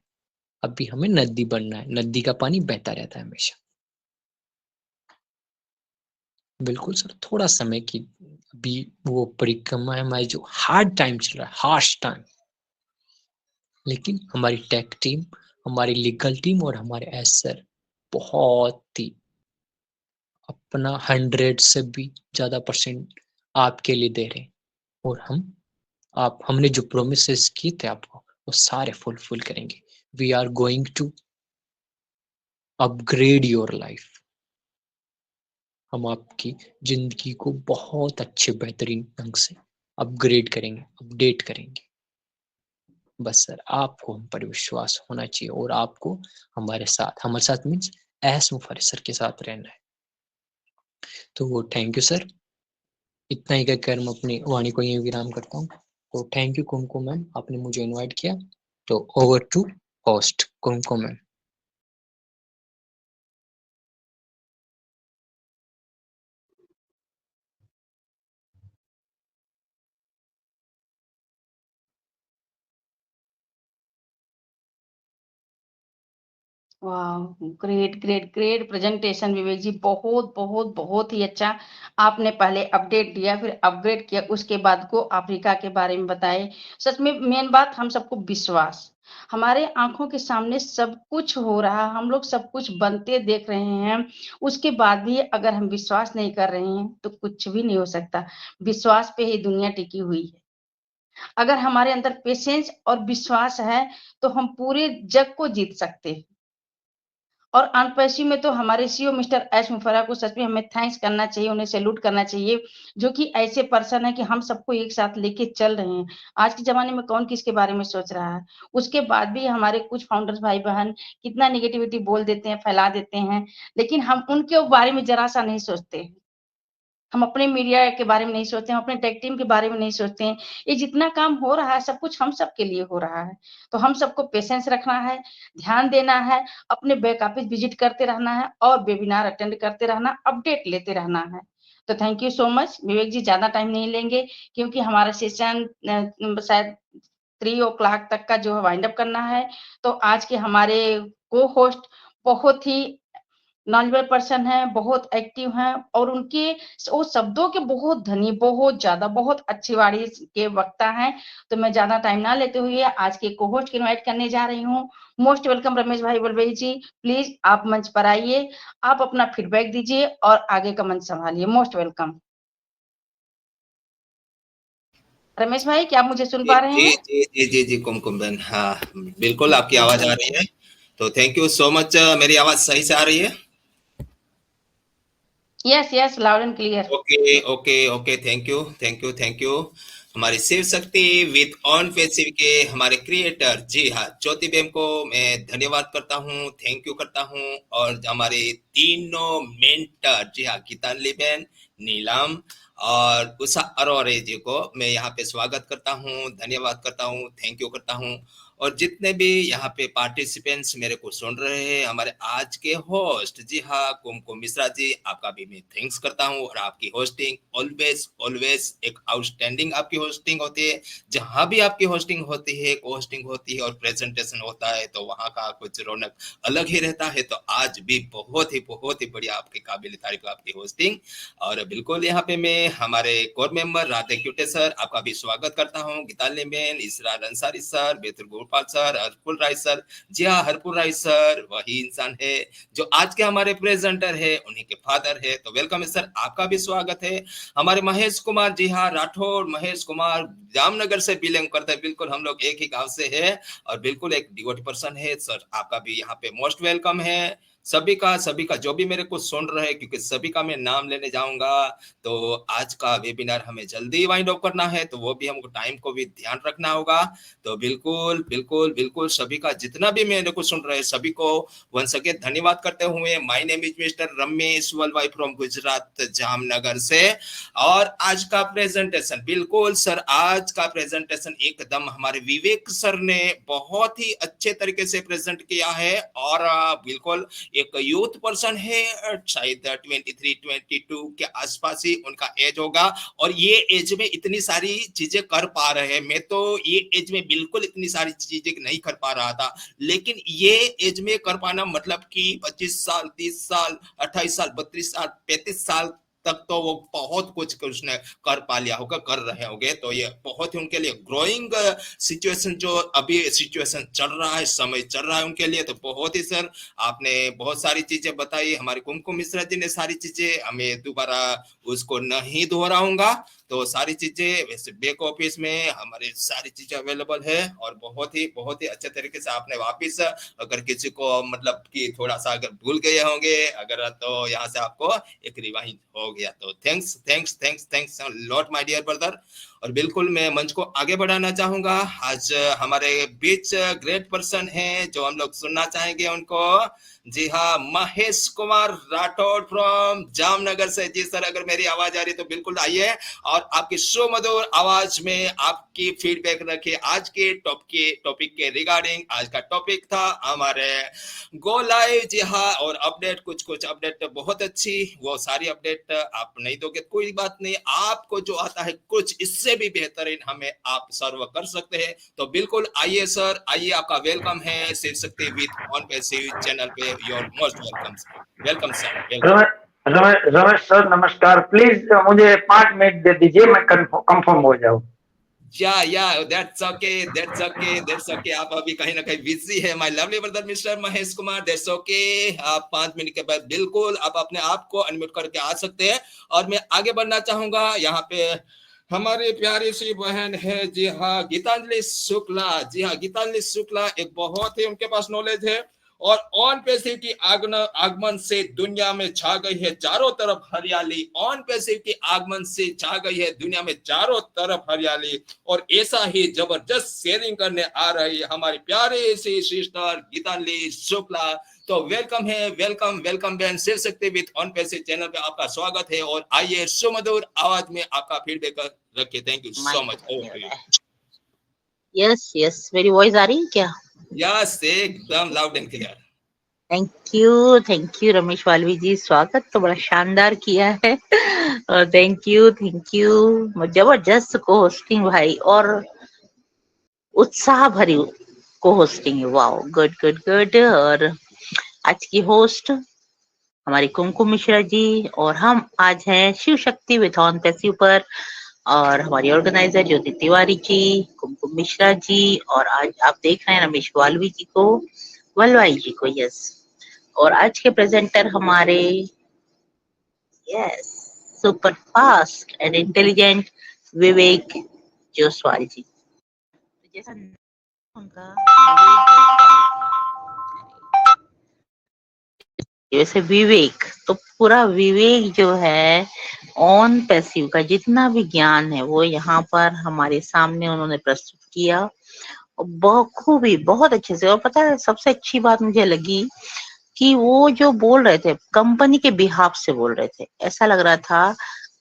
अभी हमें नदी बनना है, नदी का पानी बहता रहता है हमेशा। बिल्कुल सर, थोड़ा समय की अभी वो परिक्रमा है हमारी जो हार्ड टाइम चल रहा है, हार्श टाइम। लेकिन हमारी टेक टीम, हमारी लीगल टीम और हमारे एसर बहुत ही अपना 100 से भी ज़्यादा परसेंट आपके लिए दे रहे हैं और आप हमने जो प्रोमिसेस किए थे आपको, वो सारे फुलफिल करेंगे। We are going to upgrade your life. हम आपकी ज़िंदगी को बहुत अच्छे बेहतरीन ढंग से अपग्रेड करेंगे, अपडेट करेंगे। बस सर आपको हम पर विश्वास होना चाहिए और आपको हमारे साथ मीन्स ऐश मुफारिस सर के साथ रहना है। तो थैंक यू सर, इतना ही कहकर मैं अपनी वाणी को यहीं विराम करता हूँ। तो थैंक यू कुमकुम मैम, आपने मुझे इनवाइट किया। तो over to host Kumkum ma'am. वाह! Great, great, great presentation Vivek ji. बहुत, बहुत, बहुत ही अच्छा। आपने पहले अपडेट दिया, फिर अपग्रेड किया, उसके बाद को अफ्रीका के बारे में बताए। सच में मेन बात हम सबको विश्वास। हमारे आँखों के सामने सब कुछ हो रहा है, हम लोग सब कुछ बनते देख रहे हैं। उसके बाद भी अगर हम विश्वास नहीं कर रहे हैं, तो कुछ भी नहीं हो सकता। विश्वास पे ही दुनिया टिकी हुई है। अगर हमारे अंदर पेशेंस और विश्वास है, तो हम पूरे जग को जीत सकते हैं। और अनपैसी में तो हमारे सीईओ मिस्टर एस मुफर्रा को सच में हमें थैंक्स करना चाहिए, उन्हें सैल्यूट करना चाहिए, जो कि ऐसे पर्सन है कि हम सबको एक साथ लेके चल रहे हैं। आज के ज़माने में कौन किसके बारे में सोच रहा है? उसके बाद भी हमारे कुछ फाउंडर्स भाई-बहन कितना नेगेटिविटी बोल देते हैं, फैला देते हैं, लेकिन हम उनके बारे में ज़रा-सा नहीं सोचते। हम अपने मीडिया के बारे में नहीं सोचते, हम अपने टेक टीम के बारे में नहीं सोचते हैं। ये जितना काम हो रहा है, सब कुछ हम सब के लिए हो रहा है। तो हम सबको पेशेंस रखना है, ध्यान देना है, अपने बैक ऑफिस विजिट करते रहना है और वेबिनार अटेंड करते रहना, अपडेट लेते रहना है। तो थैंक यू सो मच। विवेक जी, ज़्यादा टाइम नहीं लेंगे क्योंकि हमारा सेशन शायद 3 o'clock तक का जो है वाइंड अप करना है। तो आज के हमारे को-होस्ट बहुत ही नॉलेजेबल पर्सन है, बहुत एक्टिव हैं और उनके वो शब्दों के बहुत धनी, बहुत ज़्यादा, बहुत अच्छी वाणी के वक्ता हैं। तो मैं ज़्यादा टाइम ना लेते हुए आज के को-होस्ट को इनवाइट करने जा रही हूँ। मोस्ट वेलकम रमेश भाई बलबेज जी, प्लीज़ आप मंच पर आइए, आप अपना फीडबैक दीजिए और आगे का मंच संभालिए। Most welcome. रमेश भाई, क्या आप मुझे सुन जी पा रहे जी हैं? जी जी जी जी कुमकुम बहन, हाँ बिल्कुल आपकी आवाज आ रही है। तो थैंक यू सो मच। मेरी आवाज सही से आ रही है? Yes yes, loud and clear. Okay okay okay, thank you thank you thank you. हमारी Shiv Shakti with on passive के हमारे क्रिएटर, जी हाँ, ज्योति मैम को मैं धन्यवाद करता हूँ, थैंक यू करता हूँ। और हमारे तीनों मेंटर, जी हाँ, गीतांजलि बहन, नीलम और उषा अरोरे जी को मैं यहाँ पे स्वागत करता हूँ, धन्यवाद करता हूँ, थैंक यू करता हूँ। और जितने भी यहाँ पे पार्टिसिपेंट्स मेरे को सुन रहे हैं, हमारे आज के होस्ट, जी हाँ, कुमकुम मिश्रा जी, आपका भी मैं थैंक्स करता हूँ। और आपकी होस्टिंग ऑलवेज ऑलवेज एक आउटस्टैंडिंग आपकी होस्टिंग होती है। जहाँ भी आपकी होस्टिंग होती है, होस्टिंग होती है और प्रेजेंटेशन होता है, तो वहाँ का कुछ रौनक अलग ही रहता है। तो आज भी बहुत ही बढ़िया आपकी काबिल तारीफ आपकी होस्टिंग। और बिल्कुल यहाँ पे मैं हमारे कोर मेंबर राधे क्यूटे सर, आपका भी स्वागत करता हूँ, गीतांजलि बेन, इसरार अंसारी सर, बेतुल गोपाल सर, हरपुर राय सर। जी हाँ, हरपुर राय सर वही इंसान है जो आज के हमारे प्रेजेंटर है, उन्हीं के फादर है। तो वेलकम है सर, आपका भी स्वागत है। हमारे महेश कुमार, जी हाँ, राठौर महेश कुमार, जामनगर से बिलोंग करते हैं, बिल्कुल हम लोग एक ही गांव से है और बिल्कुल एक डिवोटी पर्सन है सर, आपका भी यहाँ पे मोस्ट वेलकम है। सभी का जो भी मेरे को सुन रहे हैं, क्योंकि सभी का मैं नाम लेने जाऊंगा तो आज का वेबिनार हमें जल्दी वाइंड अप करना है, तो वो भी हमको टाइम को भी ध्यान रखना होगा। तो बिल्कुल बिल्कुल बिल्कुल सभी का जितना भी मेरे को सुन रहे हैं, सभी को वंस अगेन धन्यवाद करते हुए, my name is mister Ramesh Valvai from Gujarat, Jamnagar से। और आज का प्रेजेंटेशन, बिल्कुल सर, आज का प्रेजेंटेशन एकदम हमारे विवेक सर ने बहुत ही अच्छे तरीके से प्रेजेंट किया है। और बिल्कुल एक यूथ पर्सन है, शायद 23-22 के आसपास ही उनका एज होगा, और ये एज में इतनी सारी चीजें कर पा रहे हैं। मैं तो ये एज में बिल्कुल इतनी सारी चीजें नहीं कर पा रहा था, लेकिन ये एज में कर पाना मतलब कि 25 साल, 30 साल, 28 साल, 32 साल, 35 साल तक तो वो बहुत कुछ उसने कर पा लिया होगा, कर रहे होंगे। तो ये बहुत ही उनके लिए ग्रोइंग सिचुएशन, जो अभी सिचुएशन चल रहा है, समय चल रहा है उनके लिए, तो बहुत ही सर आपने बहुत सारी चीजें बताई। हमारे कुमकुम मिश्रा जी ने सारी चीजें, हमें दोबारा उसको नहीं दोहराऊंगा। तो सारी चीजें वैसे बैक ऑफिस में हमारे सारी चीजें अवेलेबल है, और बहुत ही अच्छे तरीके से आपने वापिस, अगर किसी को मतलब कि थोड़ा सा अगर भूल गए होंगे अगर, तो यहाँ से आपको एक रिवाइंड हो गया। तो thanks thanks thanks thanks lot my dear brother. और बिल्कुल मैं मंच को आगे बढ़ाना चाहूंगा। आज हमारे बीच ग्रेट पर्सन है जो हम लोग सुनना चाहेंगे उनको। जी हाँ, महेश कुमार राठौड़ फ्रॉम जामनगर से। जी सर, अगर मेरी आवाज आ रही है तो बिल्कुल आइए और आपकी सुमधुर आवाज में आपकी फीडबैक रखिए आज के टॉपिक के रिगार्डिंग। आज का टॉपिक था हमारे गो लाइव। जी हाँ, और अपडेट, कुछ अपडेट बहुत अच्छी, वो सारी अपडेट आप नहीं दोगे कोई बात नहीं, आपको जो आता है कुछ इससे भी बेहतरीन हमें आप सर्व कर सकते हैं। तो बिल्कुल आइए सर, आइए, आपका वेलकम है Shiv Shakti with on passive channel पे। Your most welcome, welcome sir, welcome. Ramesh sir नमस्कार। प्लीज मुझे 5 मिनट दे दीजिए, मैं कंफर्म हो जाऊं। या दैट्स ओके। आप अभी कहीं ना कहीं बिजी है, my lovely brother mister Mahesh Kumar, that's okay. आप 5 मिनट के बाद बिल्कुल आप अपने आप को अनम्यूट करके आ सकते हैं। और मैं आगे बढ़ना चाहूंगा। यहाँ पे हमारी प्यारी सी बहन है, जी हाँ, गीतांजलि शुक्ला। जी हाँ, गीतांजलि शुक्ला, एक बहुत ही उनके पास नॉलेज है और ऑन पैसिव की आगमन से दुनिया में छा गई है चारों तरफ हरियाली। ऑन पैसिव के आगमन से छा गई है दुनिया में चारों तरफ हरियाली। और ऐसा ही जबरदस्त शेयरिंग करने आ रही है हमारी प्यारे से सिस्टर गीतांजलि शुक्ला। तो वेलकम है, वेलकम वेलकम बहन Shiv Shakti with on passive channel पे आपका स्वागत है। और आइए सुमधुर आवाज में आपका फीडबैक रखिए। Thank you so much. Yes yes, मेरी वॉइस आ रही है क्या? यस, एकदम loud and clear. Thank you Ramesh Valvi ji, स्वागत तो बड़ा शानदार किया है। और थैंक यू जबरदस्त को होस्टिंग भाई, और उत्साह भरी को hosting, wow good good good. और आज की होस्ट हमारी कुमकुम मिश्रा जी, और हम आज हैं Shiv Shakti with on passive पर, और हमारी ऑर्गेनाइजर ज्योति तिवारी जी, कुमकुम मिश्रा जी, और आज आप देख रहे हैं रमेश वाल्वी जी को, वलवाई जी को, यस। और आज के प्रेजेंटर हमारे yes super fast and intelligent Vivek Joswal ji. जैसा उनका वैसे विवेक, तो पूरा विवेक जो है ऑन पैसिव का जितना भी ज्ञान है वो यहाँ पर हमारे सामने उन्होंने प्रस्तुत किया, और बखूबी बहुत अच्छे से। और पता है सबसे अच्छी बात मुझे लगी कि वो जो बोल रहे थे कंपनी के बिहाफ से बोल रहे थे, ऐसा लग रहा था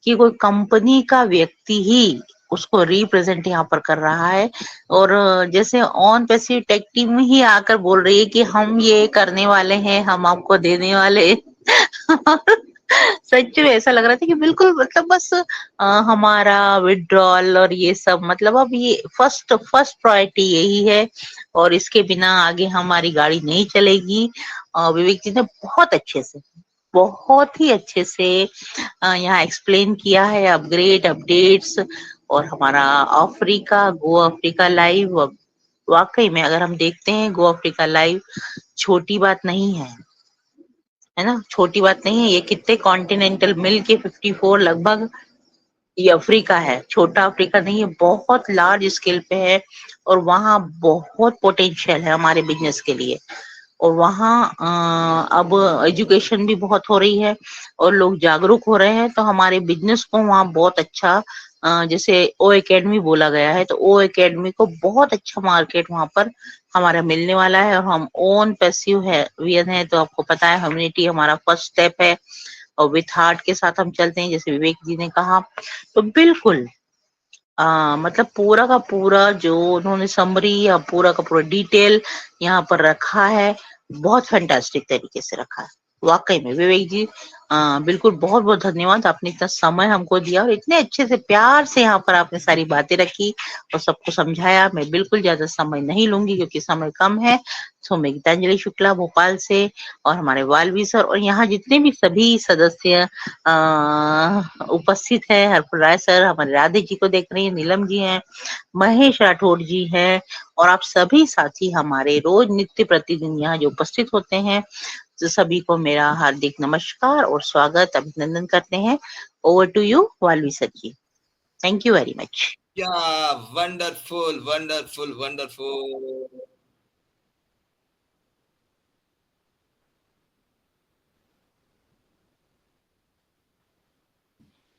कि कोई कंपनी का व्यक्ति ही उसको रिप्रेजेंट यहाँ पर कर रहा है। और जैसे ऑन पैसिव टेक टीम ही आकर बोल रही है कि हम ये करने वाले हैं, हम आपको देने वाले सच में ऐसा लग रहा था कि बिल्कुल मतलब बस हमारा विड्रॉल और ये सब, मतलब अब ये फर्स्ट प्रायोरिटी यही है, और इसके बिना आगे हमारी गाड़ी नहीं चलेगी। विवेक जी ने बहुत ही अच्छे से यहाँ एक्सप्लेन किया है अपग्रेड अपडेट्स, और हमारा अफ्रीका गो अफ्रीका लाइव, वाकई में अगर हम देखते हैं गो अफ्रीका लाइव छोटी बात नहीं है ना, छोटी बात नहीं है। ये कितने कॉन्टिनेंटल मिल के 54 लगभग ये अफ्रीका है, छोटा अफ्रीका नहीं है, बहुत लार्ज स्केल पे है, और वहाँ बहुत पोटेंशियल है हमारे बिजनेस के लिए। और वहाँ अब एजुकेशन भी बहुत हो रही है और लोग जागरूक हो रहे हैं, तो हमारे बिजनेस को वहाँ बहुत अच्छा, जैसे ओ एकेडमी बोला गया है, तो ओ एकेडमी को बहुत अच्छा मार्केट वहाँ पर हमारा मिलने वाला है। और हम ओन पैसिव है वीएन है, तो आपको पता है ह्यूमैनिटी हमारा फर्स्ट स्टेप है, और विथ हार्ट के साथ हम चलते हैं, जैसे विवेक जी ने कहा। तो बिल्कुल मतलब पूरा का पूरा जो उन्होंने समरी या पूरा का पूरा डिटेल यहाँ पर रखा है, बहुत फैंटास्टिक तरीके से रखा है वाकई में। विवेक जी बिल्कुल बहुत बहुत धन्यवाद, आपने इतना समय हमको दिया और इतने अच्छे से प्यार से यहाँ पर आपने सारी बातें रखी और सबको समझाया। मैं बिल्कुल ज्यादा समय नहीं लूंगी क्योंकि समय कम है। तो मैं गीतांजलि शुक्ला भोपाल से, और हमारे वाल्वी सर, और यहाँ जितने भी सभी सदस्य उपस्थित है, हरपुर राय सर, हमारे राधे जी को देख रही है, नीलम जी हैं, महेश राठौड़ जी हैं, और आप सभी साथी हमारे रोज नित्य प्रतिदिन यहाँ जो उपस्थित होते हैं, तो सभी को मेरा हार्दिक नमस्कार और स्वागत, अभिनंदन करते हैं। Over to you Valvi sir ji, thank you very much. Yeah wonderful wonderful wonderful.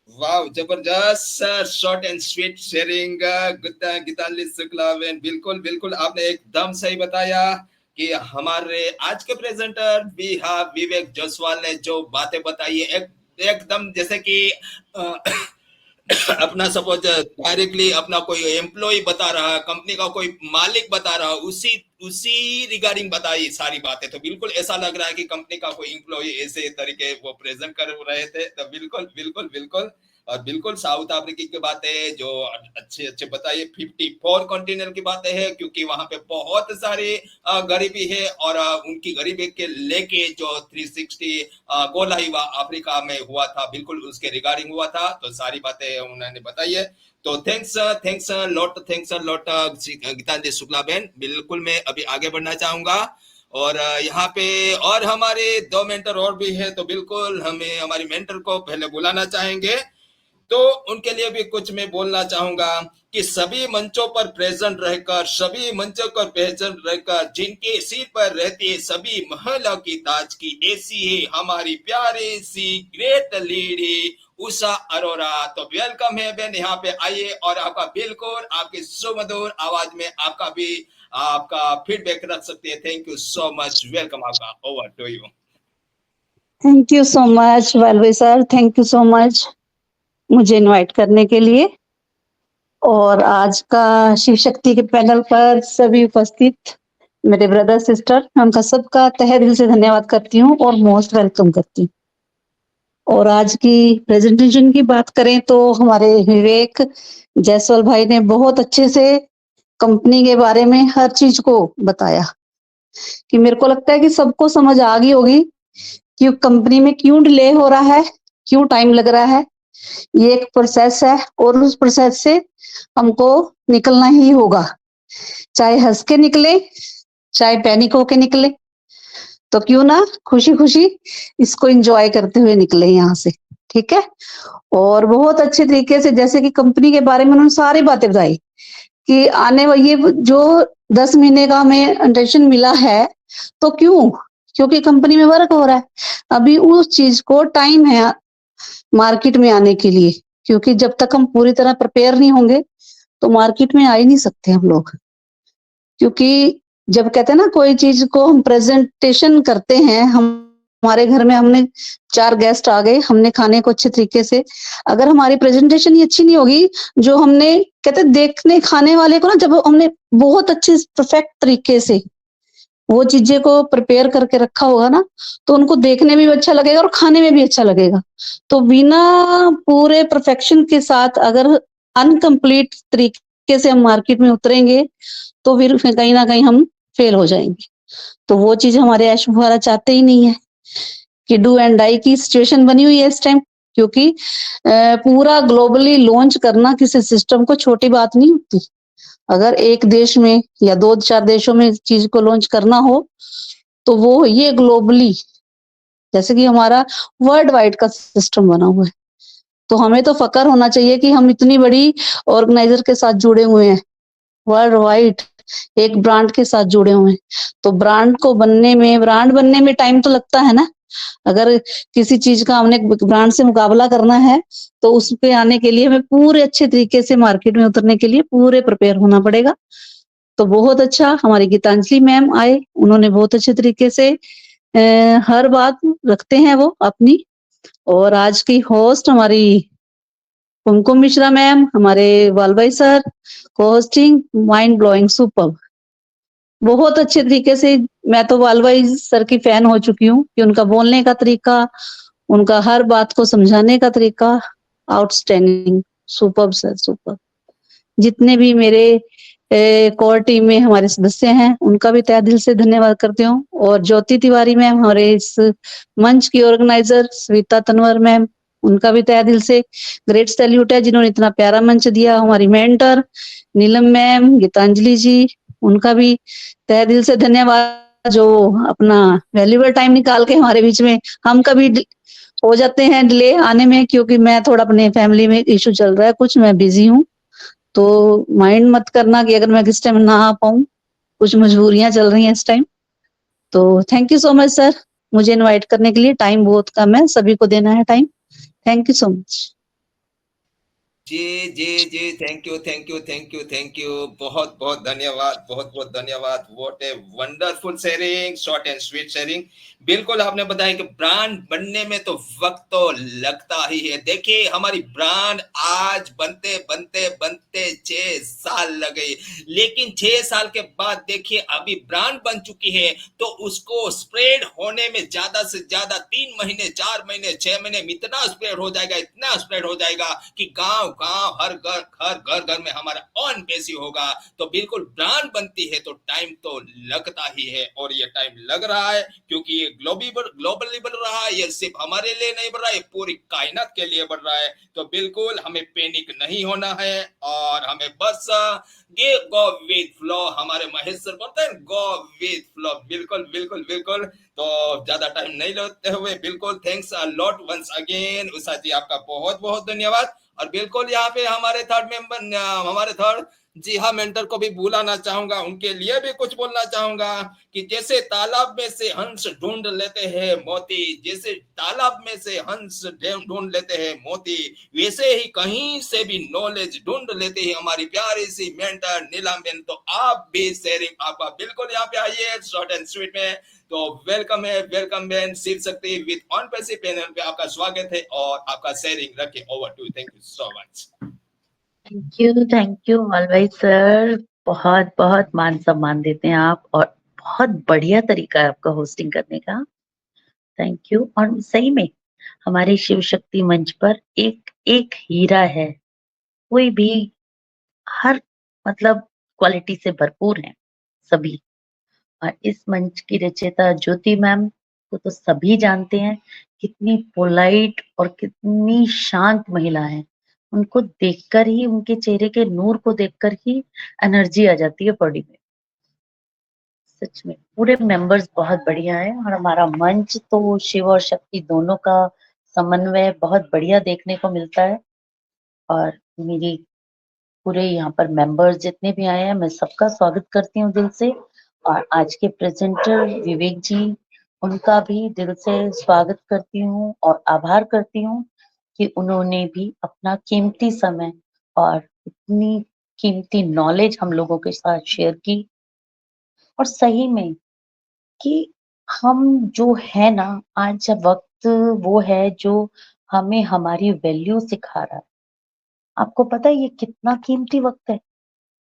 Wow, जबरदस्त short and sweet sharing Geetanjali Shukla बहन, बिल्कुल बिल्कुल आपने एकदम सही बताया कि हमारे आज के प्रेजेंटर विवेक जोसवाल ने जो बातें बताई है एकदम जैसे कि अपना सपोज डायरेक्टली अपना कोई एम्प्लॉय बता रहा, कंपनी का कोई मालिक बता रहा, उसी रिगार्डिंग बताई सारी बातें। तो बिल्कुल ऐसा लग रहा है कि कंपनी का कोई एम्प्लॉय ऐसे तरीके वो प्रेजेंट कर रहे थे। तो बिल्कुल बिल्कुल बिल्कुल, और बिल्कुल साउथ अफ्रीका की बातें जो अच्छे अच्छे बताइए, 54 कॉन्टिनेंट की बातें हैं, क्योंकि वहां पे बहुत सारी गरीबी है, और उनकी गरीबी के लेके जो 360 गोल लाइव अफ्रीका में हुआ था, बिल्कुल उसके रिगार्डिंग हुआ था। तो सारी बातें उन्होंने बताई है। तो थैंक्स लॉट गीतांजलि शुक्ला बहन। बिल्कुल मैं अभी आगे बढ़ना चाहूंगा, और यहाँ पे और हमारे 2 मेंटर और भी है, तो बिल्कुल हमें हमारी मेंटर को पहले बुलाना चाहेंगे। तो उनके लिए भी कुछ मैं बोलना चाहूंगा कि सभी मंचों पर प्रेजेंट रहकर, सभी मंचों पर प्रेजेंट रहकर जिनके सीट पर रहती है सभी महिला की ताज की, ऐसी है हमारी प्यारी सी ग्रेट लेडी उषा अरोरा। तो वेलकम है बहन, यहाँ पे आइए और आपका बिल्कुल आपकी सुमधुर आवाज में आपका फीडबैक रख सकते हैं। Thank you so much, welcome आपका, over to you. Thank you so much Valve sir, thank you so much मुझे इनवाइट करने के लिए। और आज का शिव शक्ति के पैनल पर सभी उपस्थित मेरे ब्रदर सिस्टर, मैं उनका सबका तहे दिल से धन्यवाद करती हूँ और मोस्ट वेलकम करती हूँ। और आज की प्रेजेंटेशन की बात करें तो हमारे विवेक जायसवाल भाई ने बहुत अच्छे से कंपनी के बारे में हर चीज को बताया कि मेरे को लगता है कि सबको समझ आ गई होगी कि कंपनी में क्यों डिले हो रहा है, क्यों टाइम लग रहा है। ये एक प्रोसेस है और उस प्रोसेस से हमको निकलना ही होगा, चाहे हंस के निकले चाहे पैनिक होके निकले, तो क्यों ना खुशी खुशी इसको एंजॉय करते हुए निकले यहाँ से, ठीक है। और बहुत अच्छे तरीके से जैसे कि कंपनी के बारे में उन्होंने सारी बातें बताई कि आने वाले ये जो 10 महीने का हमें अंडरटेशन मिला है, तो क्यों, क्योंकि कंपनी में वर्क हो रहा है। अभी उस चीज को टाइम है मार्केट में आने के लिए, क्योंकि जब तक हम पूरी तरह प्रिपेयर नहीं होंगे तो मार्केट में आ ही नहीं सकते हम लोग। क्योंकि जब कहते हैं ना कोई चीज को हम प्रेजेंटेशन करते हैं, हमारे घर में हमने 4 गेस्ट आ गए, हमने खाने को अच्छे तरीके से, अगर हमारी प्रेजेंटेशन ही अच्छी नहीं होगी, जो हमने कहते देखने खाने वाले को ना, जब हमने बहुत अच्छे परफेक्ट तरीके से वो चीजें को प्रिपेयर करके रखा होगा ना, तो उनको देखने में भी अच्छा लगेगा और खाने में भी अच्छा लगेगा। तो बिना पूरे परफेक्शन के साथ अगर अनकम्प्लीट तरीके से हम मार्केट में उतरेंगे तो फिर कहीं ना कहीं हम फेल हो जाएंगे। तो वो चीज हमारे ऐश मुहारा चाहते ही नहीं है कि डू एंड डाई की सिचुएशन बनी हुई है इस टाइम। क्योंकि पूरा ग्लोबली लॉन्च करना किसी सिस्टम को छोटी बात नहीं होती। अगर एक देश में या 2-4 देशों में चीज को लॉन्च करना हो तो वो ये ग्लोबली, जैसे कि हमारा वर्ल्ड वाइड का सिस्टम बना हुआ है, तो हमें तो फक्र होना चाहिए कि हम इतनी बड़ी ऑर्गेनाइजर के साथ जुड़े हुए हैं, वर्ल्ड वाइड एक ब्रांड के साथ जुड़े हुए हैं। तो ब्रांड बनने में टाइम तो लगता है ना। अगर किसी चीज का हमने ब्रांड से मुकाबला करना है तो उस पे आने के लिए हमें पूरे अच्छे तरीके से मार्केट में उतरने के लिए पूरे प्रिपेयर होना पड़ेगा। तो बहुत अच्छा हमारी गीतांजलि मैम आए, उन्होंने बहुत अच्छे तरीके से हर बात रखते हैं वो अपनी। और आज की होस्ट हमारी कुमकुम मिश्रा मैम, हमारे वालबाई सर को होस्टिंग माइंड ब्लोइंग सुपर, बहुत अच्छे तरीके से। मैं तो वालबाई सर की फैन हो चुकी हूँ कि उनका बोलने का तरीका, उनका हर बात को समझाने का तरीका आउटस्टैंडिंग, सुपर सर सुपर। जितने भी मेरे कोर टीम में हमारे सदस्य हैं उनका भी तहे दिल से धन्यवाद करती हूँ। और ज्योति तिवारी मैम, हमारे इस मंच की ऑर्गेनाइजर, सविता तनवर मैम, उनका भी तहे दिल से ग्रेट सैल्यूट है जिन्होंने इतना प्यारा मंच दिया। हमारी मेंटर नीलम मैम, गीतांजलि जी, उनका भी तहे दिल से धन्यवाद, जो अपना वैल्यूएबल टाइम निकाल के हमारे बीच में। हम कभी हो जाते हैं डिले आने में, क्योंकि मैं थोड़ा अपने फैमिली में इशू चल रहा है कुछ, मैं बिजी हूँ, तो माइंड मत करना कि अगर मैं किस टाइम ना आ पाऊं, कुछ मजबूरियां चल रही हैं इस टाइम। तो thank you so much sir मुझे इनवाइट करने के लिए। टाइम बहुत कम है, सभी को देना है time. Thank you so much. जी जी जी, thank you thank you thank you thank you, बहुत बहुत धन्यवाद, बहुत बहुत धन्यवाद। What a wonderful sharing, short and sweet sharing. बिल्कुल आपने बताया कि ब्रांड बनने में तो वक्त तो लगता ही है। देखिए हमारी ब्रांड आज बनते बनते बनते 6 साल लगे, लेकिन 6 साल के बाद देखिए अभी ब्रांड बन चुकी है, तो उसको स्प्रेड होने में ज्यादा से ज्यादा 3 महीने 4 महीने 6 महीने में इतना स्प्रेड हो जाएगा, इतना स्प्रेड हो जाएगा कि गांव गांव हर घर में हमारा ऑन बेसी होगा। तो बिल्कुल ब्रांड बनती है तो टाइम तो लगता ही है, और ये टाइम लग रहा है क्योंकि ये ग्लोबली बढ़ रहा है। ये सिर्फ हमारे लिए नहीं बढ़ रहा है, पूरी कायनात के लिए बढ़ रहा है। तो बिल्कुल हमें पैनिक नहीं होना है और हमें बस गो विद फ्लो, हमारे महेश सर बोलते हैं गो विद फ्लो। बिल्कुल बिल्कुल बिल्कुल। तो ज्यादा टाइम नहीं लेते हुए बिल्कुल thanks a lot once again Usha ji, आपका बहुत बहुत धन्यवाद। और बिल्कुल यहाँ पे हमारे थर्ड जी हाँ मेंटर को भी बुलाना चाहूंगा, उनके लिए भी कुछ बोलना चाहूंगा कि जैसे तालाब में से हंस ढूंढ लेते हैं मोती, जैसे तालाब में से हंस ढूंढ लेते हैं मोती, वैसे ही कहीं से भी नॉलेज ढूंढ लेते हैं हमारी प्यारी सी मेंटर नीलम बेन। तो आप भी शेयरिंग आपका बिल्कुल यहाँ पे आइए शॉर्ट एंड स्वीट में। तो welcome Ben, Shiv Shakti with on passive panel पे आपका स्वागत है और आपका शेयरिंग रखे। Over to, thank you so much. Thank you always sir. बहुत बहुत मान सम्मान देते हैं आप और बहुत बढ़िया तरीका है आपका होस्टिंग करने का। Thank you. और सही में हमारे शिव शक्ति मंच पर एक एक हीरा है, कोई भी हर मतलब क्वालिटी से भरपूर है सभी। और इस मंच की रचयिता ज्योति मैम को तो सभी जानते हैं, कितनी पोलाइट और कितनी शांत महिला है। उनको देखकर ही, उनके चेहरे के नूर को देखकर ही एनर्जी आ जाती है बॉडी में। सच में पूरे मेंबर्स बहुत बढ़िया है और हमारा मंच तो शिव और शक्ति दोनों का समन्वय बहुत बढ़िया देखने को मिलता है। और मेरी पूरे यहाँ पर मेंबर्स जितने भी आए हैं, मैं सबका स्वागत करती हूँ दिल से। और आज के प्रेजेंटर विवेक जी, उनका भी दिल से स्वागत करती हूँ और आभार करती हूँ कि उन्होंने भी अपना कीमती समय और इतनी कीमती नॉलेज हम लोगों के साथ शेयर की। और सही में कि हम जो है ना, आज वक्त वो है जो हमें हमारी वैल्यू सिखा रहा है। आपको पता है ये कितना कीमती वक्त है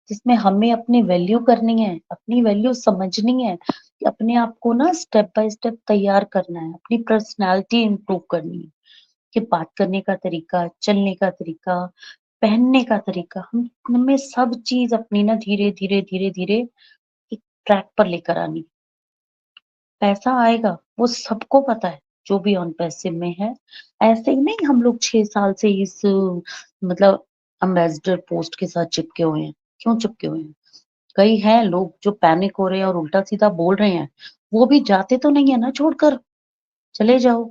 जिसमें हमें अपनी वैल्यू करनी है, अपनी वैल्यू समझनी है, कि अपने आप को ना स्टेप बाय स्टेप तैयार करना है, अपनी पर्सनालिटी इंप्रूव करनी है, कि बात करने का तरीका, चलने का तरीका, पहनने का तरीका, हम हमें सब चीज अपनी ना धीरे धीरे धीरे धीरे एक ट्रैक पर लेकर आनी। पैसा आएगा वो सबको पता है, जो भी ऑन पैसिव में है। ऐसे ही नहीं हम लोग 6 साल से इस मतलब एम्बेसडर पोस्ट के साथ चिपके हुए हैं। क्यों चिपके हुए हैं? कई हैं लोग जो पैनिक हो रहे हैं और उल्टा सीधा बोल रहे हैं, वो भी जाते तो नहीं है ना छोड़कर। चले जाओ,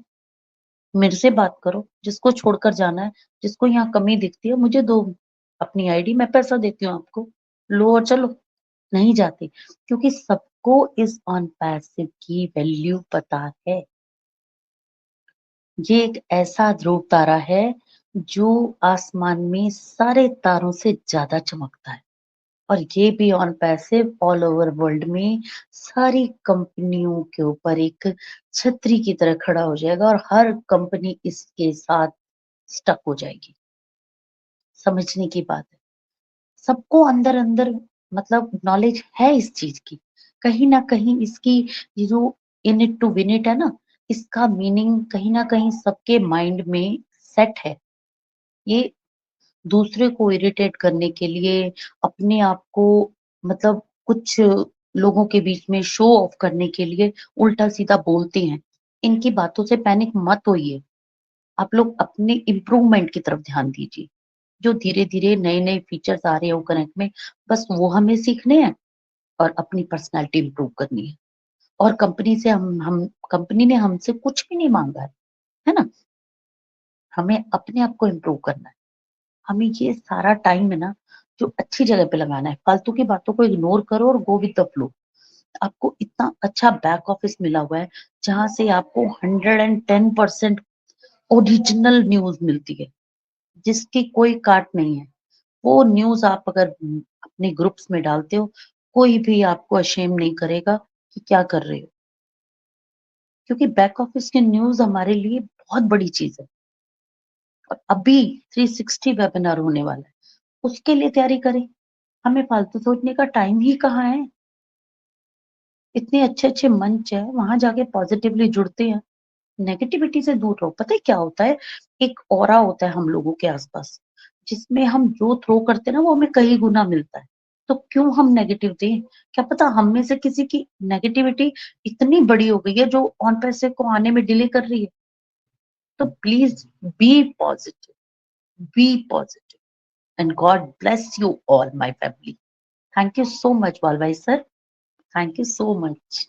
मेरे से बात करो, जिसको छोड़कर जाना है, जिसको यहाँ कमी दिखती है मुझे दो अपनी आईडी, मैं पैसा देती हूँ आपको, लो और चलो। नहीं जाते, क्योंकि सबको इस ऑन पैसिव की वैल्यू पता है। ये एक ऐसा ध्रुव तारा है जो आसमान में सारे तारों से ज्यादा चमकता है। और ये भी on passive all over world में सारी कंपनियों के ऊपर एक छतरी की तरह खड़ा हो जाएगा और हर कंपनी इसके साथ स्टक हो जाएगी। समझने की बात है, सबको अंदर अंदर मतलब नॉलेज है इस चीज की, कहीं ना कहीं इसकी ये जो in it to win it है ना, इसका मीनिंग कहीं ना कहीं सबके माइंड में सेट है। ये दूसरे को इरिटेट करने के लिए, अपने आप को मतलब कुछ लोगों के बीच में शो ऑफ करने के लिए उल्टा सीधा बोलते हैं। इनकी बातों से पैनिक मत होइए, आप लोग अपने इम्प्रूवमेंट की तरफ ध्यान दीजिए। जो धीरे धीरे नए नए फीचर्स आ रहे हैं कनेक्ट में, बस वो हमें सीखने हैं और अपनी पर्सनालिटी इम्प्रूव करनी है। और कंपनी से हम कंपनी ने हमसे कुछ भी नहीं मांगा है ना, हमें अपने आप को इम्प्रूव करना है। हमें ये सारा टाइम है ना जो अच्छी जगह पे लगाना है, फालतू की बातों को इग्नोर करो और गो विद द फ्लो। आपको इतना अच्छा बैक ऑफिस मिला हुआ है जहां से आपको 110% ओरिजिनल न्यूज मिलती है, जिसकी कोई काट नहीं है। वो न्यूज आप अगर अपने ग्रुप्स में डालते हो, कोई भी आपको अशेम नहीं करेगा कि क्या कर रहे हो, क्योंकि बैक ऑफिस की न्यूज हमारे लिए बहुत बड़ी चीज है। और अभी 360 वेबिनार होने वाला है, उसके लिए तैयारी करें। हमें फालतू सोचने का टाइम ही कहाँ है। इतने अच्छे अच्छे मंच है, वहां जाके पॉजिटिवली जुड़ते हैं, नेगेटिविटी से दूर रहो। पता है क्या होता है, एक ऑरा होता है हम लोगों के आसपास, जिसमें हम जो थ्रो करते हैं ना वो हमें कई गुना मिलता है। तो क्यों हम नेगेटिव दें? क्या पता हम में से किसी की नेगेटिविटी इतनी बड़ी हो गई है जो ऑन पैसे को आने में डिले कर रही है। तो please be positive, be positive, and God bless you all my family. Thank you so much Valbhai sir, thank you so much.